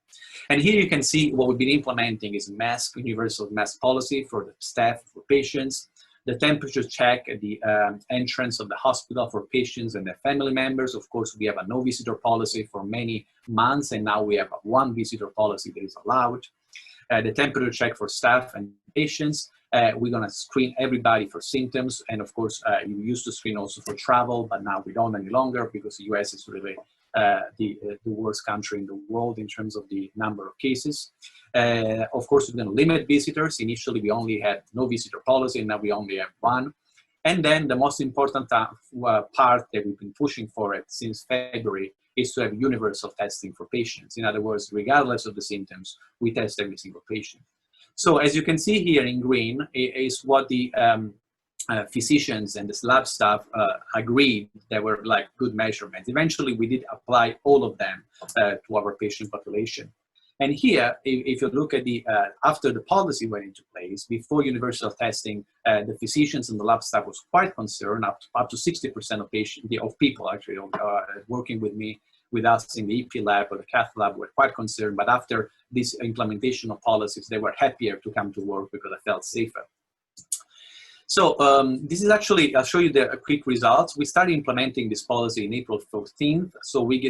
And here you can see what we've been implementing is universal mask policy for the staff, for patients, the temperature check at the entrance of the hospital for patients and their family members. Of course, we have a no visitor policy for many months, and now we have a one visitor policy that is allowed. The temperature check for staff and patients. We're gonna screen everybody for symptoms. And of course, you used to screen also for travel, but now we don't any longer because the US is really the worst country in the world in terms of the number of cases. Of course, we're gonna limit visitors. Initially, we only had no visitor policy, and now we only have one. And then the most important part that we've been pushing for it since February is to have universal testing for patients. In other words, regardless of the symptoms, we test every single patient. So as you can see here in green is what the physicians and the lab staff agreed that were like good measurements. Eventually, we did apply all of them to our patient population. And here, if you look at the, after the policy went into place, before universal testing, the physicians and the lab staff was quite concerned, up to 60% of people actually working with me, with us in the EP lab or the cath lab were quite concerned. But after this implementation of policies, they were happier to come to work because they felt safer. So this is actually, I'll show you the quick results. We started implementing this policy in April 14th. So we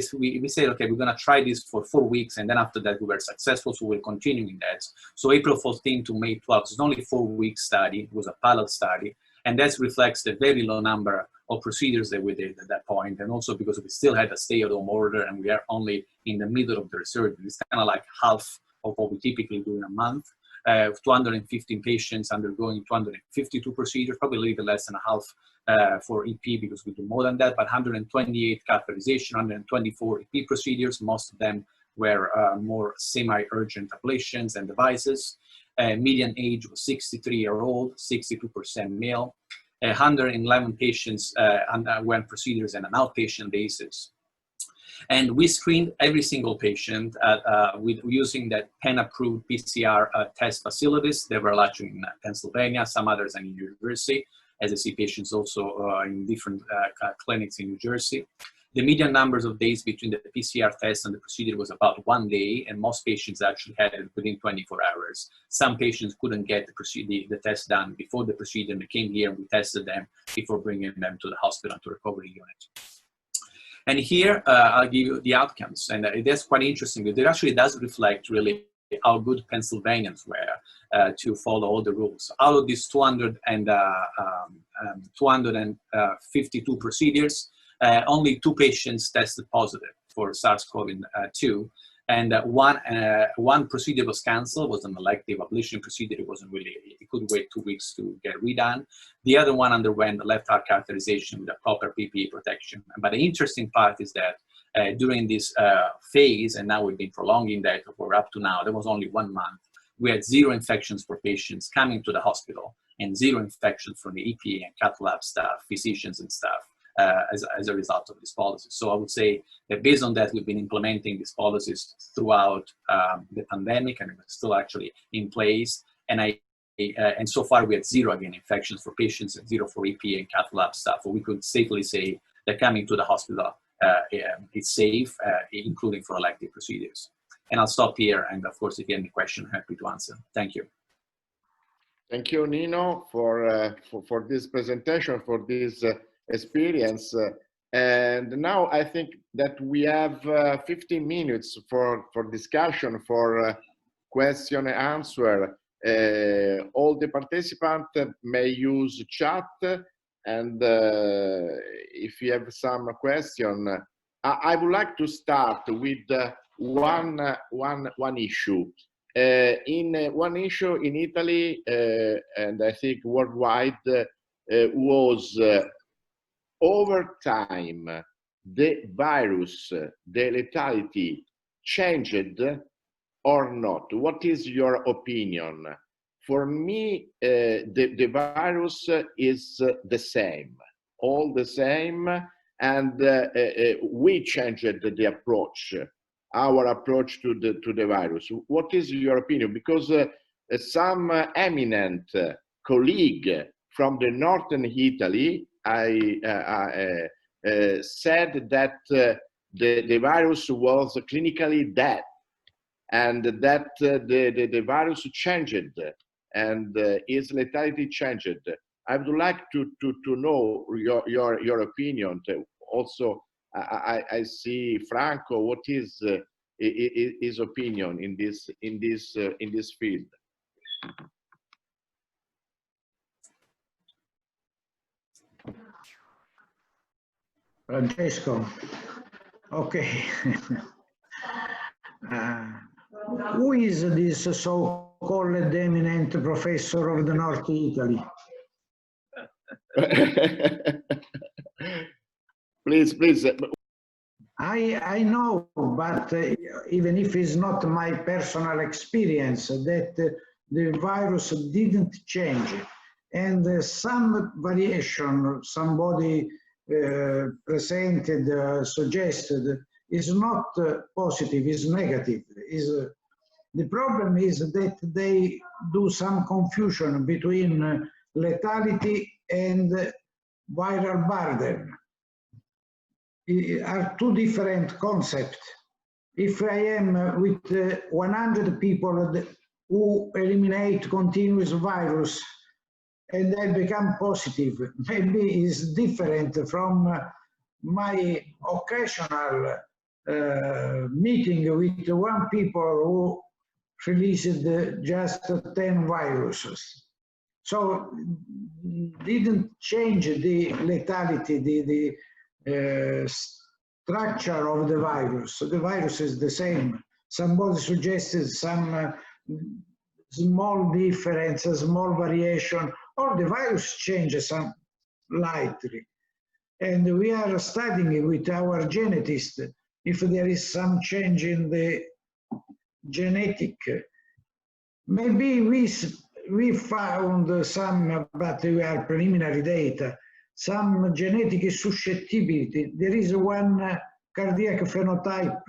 said, okay, we're gonna try this for 4 weeks, and then after that we were successful, so we're continuing that. So April 14th to May 12th, it's only a 4-week study, it was a pilot study, and that reflects the very low number of procedures that we did at that point, and also because we still had a stay-at-home order and we are only in the middle of the research. It's kind of like half of what we typically do in a month. 215 patients undergoing 252 procedures, probably a little bit less than a half for EP because we do more than that, but 128 catheterization, 124 EP procedures. Most of them were more semi-urgent ablations and devices. Median age was 63-year-old, 62% male. 111 patients underwent procedures on an outpatient basis. And we screened every single patient with using that PEN-approved PCR test facilities. They were actually in Pennsylvania, some others in New Jersey, as I see patients also in different clinics in New Jersey. The median numbers of days between the PCR test and the procedure was about 1 day, and most patients actually had it within 24 hours. Some patients couldn't get the test done before the procedure, and they came here and we tested them before bringing them to the hospital to recovery unit. And here, I'll give you the outcomes. And that's quite interesting because it actually does reflect really how good Pennsylvanians were to follow all the rules. Out of these 252 procedures, only 2 patients tested positive for SARS-CoV-2. And one procedure was canceled, was an elective ablation procedure. It wasn't really, it could wait 2 weeks to get redone. The other one underwent the left heart catheterization with a proper PPE protection. But the interesting part is that during this phase, and now we've been prolonging that for up to now, there was only 1 month. We had 0 infections for patients coming to the hospital and 0 infections from the EP and cath lab staff, physicians and staff. As a result of this policy. So I would say that based on that, we've been implementing these policies throughout the pandemic, and it's still actually in place. And and so far we had 0 again infections for patients and 0 for EP and cath lab staff. So we could safely say that coming to the hospital is safe, including for elective procedures. And I'll stop here. And of course, if you have any question, I'm happy to answer. Thank you. Thank you, Nino, for this presentation, for this experience. And now I think that we have 15 minutes for discussion, for question and answer. All the participants may use chat, and if you have some question, I would like to start with one issue. One issue in Italy, and I think worldwide, was over time, the virus, the lethality changed or not? What is your opinion? For me, the virus is the same, all the same, and we changed the approach, our approach to the virus. What is your opinion? Because some eminent colleague from the northern Italy said that the virus was clinically dead, and that the virus changed, and its lethality changed. I would like to know your opinion. Also, I see Franco. What is his opinion in this field? Francesco, okay. Who is this so-called eminent professor of the North Italy? Please. I know, but even if it's not my personal experience, that the virus didn't change, and some variation somebody presented, suggested, is not positive, is negative. The problem is that they do some confusion between lethality and viral burden. Are two different concepts. If I am with 100 people who eliminate continuous virus and they become positive, maybe it's different from my occasional meeting with one people who released just 10 viruses. So didn't change the lethality, the structure of the virus. So the virus is the same. Somebody suggested some small difference, a small variation, or the virus changes some lightly. And we are studying with our genetist if there is some change in the genetic. Maybe we found some, but we are preliminary data, some genetic susceptibility. There is one cardiac phenotype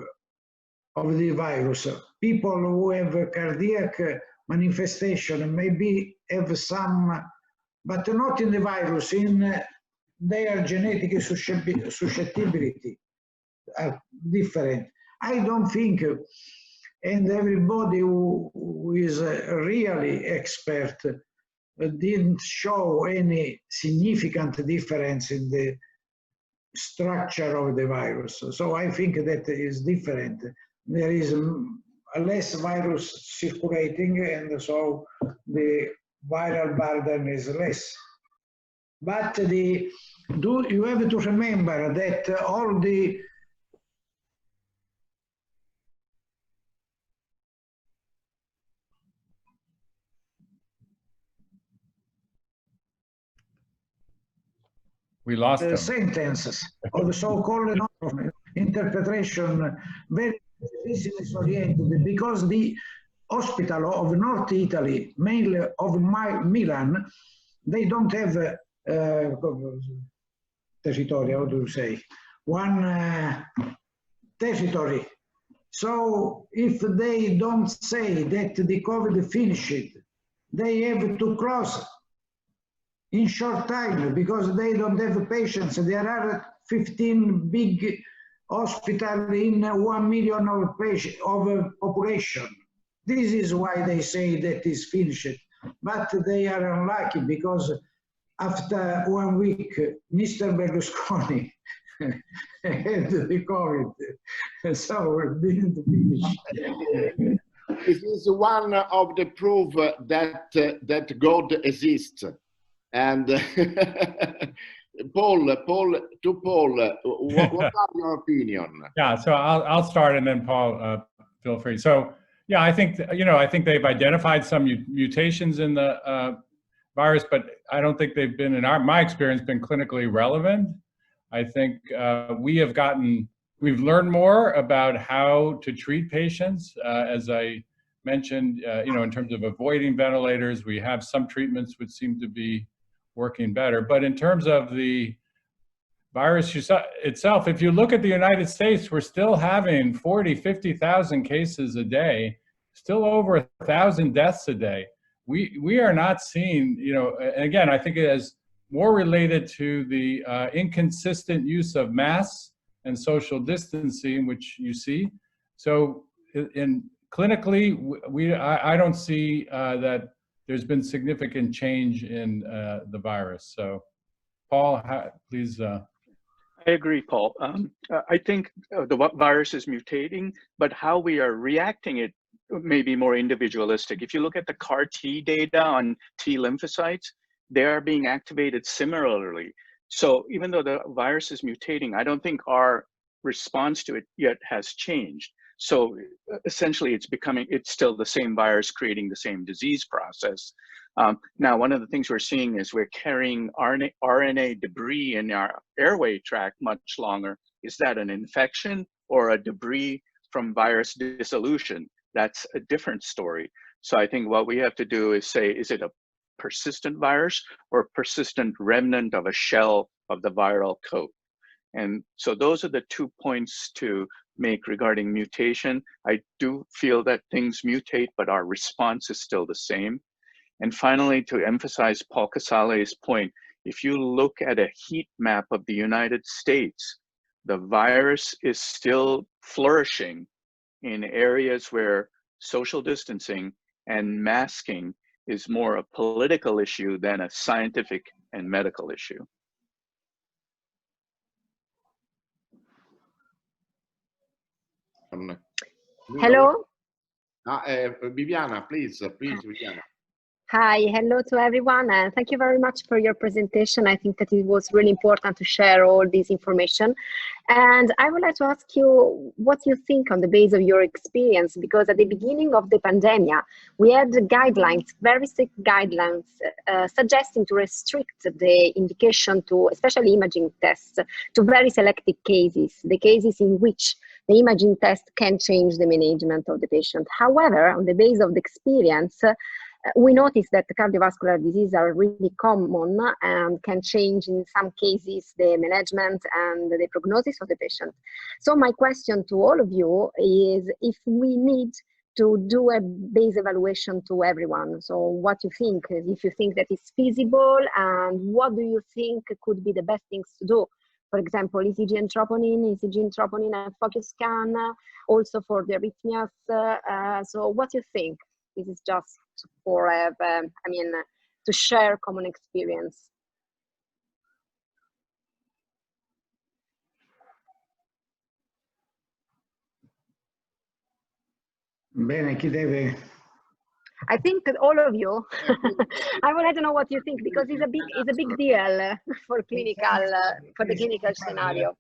of the virus. People who have cardiac manifestation maybe have some, but not in the virus, in their genetic susceptibility are different. I don't think, and everybody who is really expert didn't show any significant difference in the structure of the virus. So I think that is different. There is less virus circulating, and so the viral burden is less. But you have to remember that all the We lost them. sentences of the so-called interpretation very disoriented, because the hospital of North Italy, mainly of Milan, they don't have territory, how do you say, one territory. So if they don't say that the COVID finished, they have to close in short time because they don't have patients. There are 15 big hospitals in 1 million of patient of population. This is why they say that is finished. But they are unlucky because after 1 week, Mr. Berlusconi had the COVID, so it didn't finish. It is one of the proof that God exists. And Paul, what are your opinion? Yeah, so I'll start, and then Paul, feel free. So yeah, I think they've identified some mutations in the virus, but I don't think they've been, in my experience, been clinically relevant. I think we've learned more about how to treat patients, as I mentioned, in terms of avoiding ventilators. We have some treatments which seem to be working better. But in terms of the virus itself, if you look at the United States, we're still having 40, 50,000 cases a day, still over 1,000 deaths a day. We are not seeing, and again, I think as more related to the inconsistent use of masks and social distancing, which you see. So clinically, I don't see that there's been significant change in the virus. So Paul, please. I agree, Paul. I think the virus is mutating, but how we are reacting it may be more individualistic. If you look at the CAR T data on T lymphocytes, they are being activated similarly. So even though the virus is mutating, I don't think our response to it yet has changed. So essentially it's still the same virus creating the same disease process. Now, one of the things we're seeing is we're carrying RNA debris in our airway tract much longer. Is that an infection or a debris from virus dissolution? That's a different story. So I think what we have to do is say, is it a persistent virus or a persistent remnant of a shell of the viral coat? And so those are the 2 points to make regarding mutation. I do feel that things mutate, but our response is still the same. And finally, to emphasize Paul Casale's point, if you look at a heat map of the United States, the virus is still flourishing in areas where social distancing and masking is more a political issue than a scientific and medical issue. Hello. Viviana, please, Viviana. Hi, hello to everyone, and thank you very much for your presentation. I think that it was really important to share all this information. And I would like to ask you what you think on the basis of your experience, because at the beginning of the pandemic, we had guidelines, very strict guidelines, suggesting to restrict the indication to, especially imaging tests, to very selected cases, the cases in which the imaging test can change the management of the patient. However, on the basis of the experience, we notice that the cardiovascular diseases are really common and can change in some cases the management and the prognosis of the patient. So my question to all of you is if we need to do a base evaluation to everyone. So what you think, if you think that it's feasible, and what do you think could be the best things to do? For example, ECG and troponin and focus scan, also for the arrhythmias. So what do you think? This is just for, to share common experience. Bene, chi deve? I think that all of you. I would like to know what you think, because it's a big deal for the clinical scenario.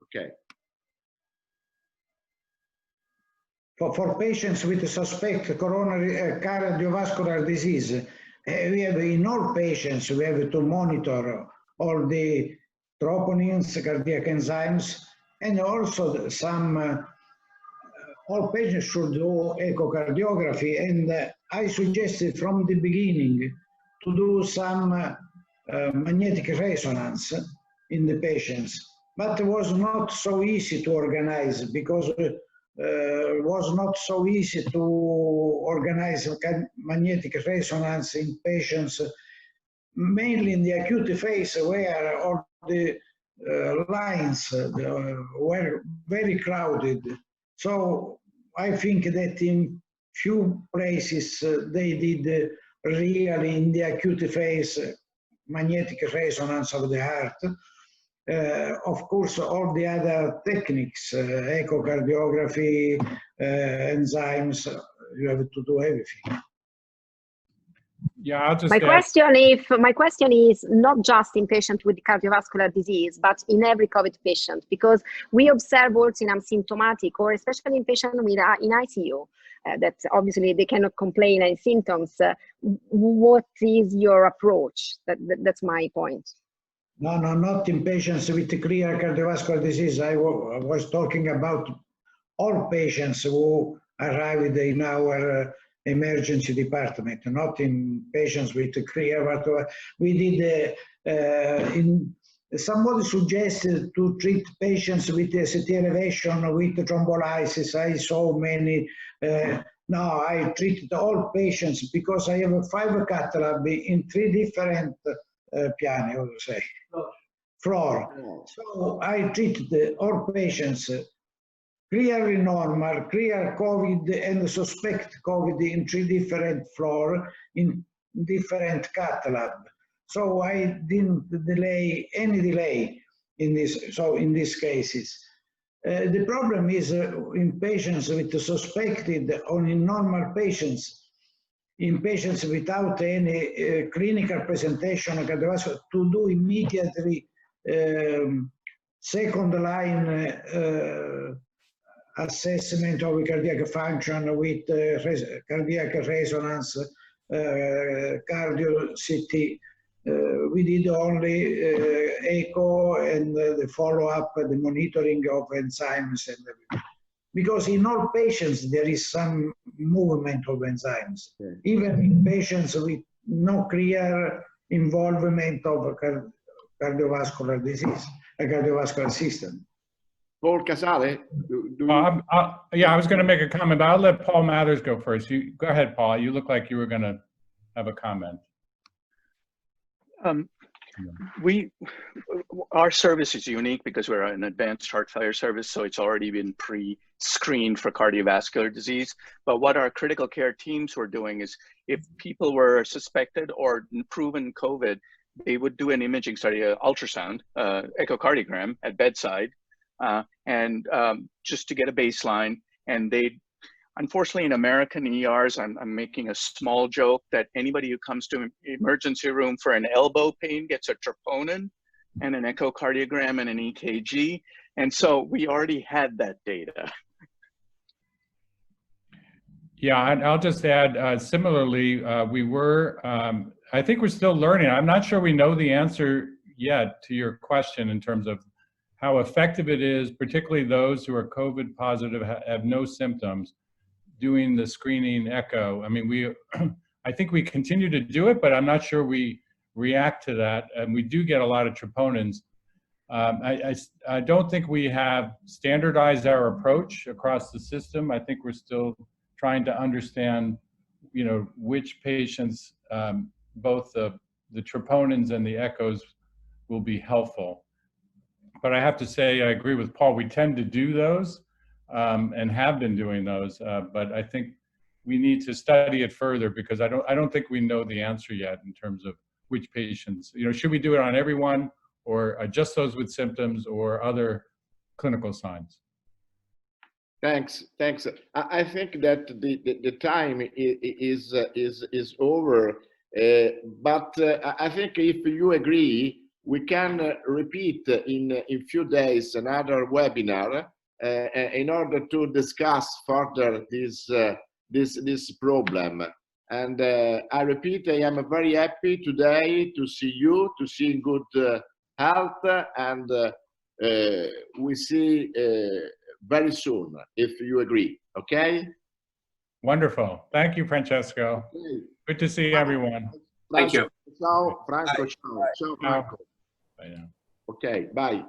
Okay. For patients with suspect coronary cardiovascular disease, we have in all patients, we have to monitor all the troponins, cardiac enzymes, and also all patients should do echocardiography. And I suggested from the beginning to do some magnetic resonance in the patients, but it was not so easy to organize, because it was not so easy to organize magnetic resonance in patients, mainly in the acute phase, where all the lines were very crowded. So I think that in few places they did really in the acute phase magnetic resonance of the heart. Of course, all the other techniques, echocardiography, enzymes, you have to do everything. Yeah, I'll just my question is not just in patients with cardiovascular disease, but in every COVID patient, because we observe also in asymptomatic, or especially in patients with in ICU, that obviously they cannot complain any symptoms. What is your approach? That's my point. No, not in patients with clear cardiovascular disease. I was talking about all patients who arrived in our emergency department, not in patients with clear. But we did. Somebody suggested to treat patients with ST elevation with thrombolysis. I saw many. Now I treated all patients because I have 5 cath lab in 3 different piani, how to say, floor. So I treated all patients clearly normal, clear COVID and suspect COVID in 3 different floors in different cath lab. So I didn't delay any delay in this. So in these cases, the problem is in patients with suspected or in normal patients, in patients without any clinical presentation of cardiovascular, to do immediately second line assessment of cardiac function with cardiac resonance, cardio CT. We did only echo and the follow-up, the monitoring of enzymes, and everything. Because in all patients there is some movement of enzymes, even in patients with no clear involvement of cardiovascular disease, a cardiovascular system. Paul Casale? Yeah, I was going to make a comment, but I'll let Paul Mathers go first. You go ahead, Paul. You look like you were going to have a comment. Our service is unique because we're an advanced heart failure service, so it's already been pre-screened for cardiovascular disease. But what our critical care teams were doing is, if people were suspected or proven COVID, they would do an imaging study, an ultrasound, echocardiogram at bedside, and just to get a baseline. And they, unfortunately, in American ERs, I'm making a small joke that anybody who comes to emergency room for an elbow pain gets a troponin and an echocardiogram and an EKG. And so we already had that data. Yeah, and I'll just add, similarly, we were, I think we're still learning. I'm not sure we know the answer yet to your question in terms of how effective it is, particularly those who are COVID positive, have no symptoms, doing the screening echo. I mean, I think we continue to do it, but I'm not sure we react to that. And we do get a lot of troponins. I don't think we have standardized our approach across the system. I think we're still trying to understand, which patients, both the troponins and the echoes will be helpful. But I have to say, I agree with Paul, we tend to do those and have been doing those, but I think we need to study it further because I don't think we know the answer yet in terms of which patients, should we do it on everyone or just those with symptoms or other clinical signs? Thanks. I think that the time is over, but I think if you agree, we can repeat in few days another webinar in order to discuss further this problem. And I repeat, I am very happy today to see you, to see in good health, and we see very soon, if you agree. Okay? Wonderful. Thank you, Francesco. Okay. Good to see everyone. Thank you. Ciao, Franco. Ciao. Ciao, Franco. Bye now. Okay, bye.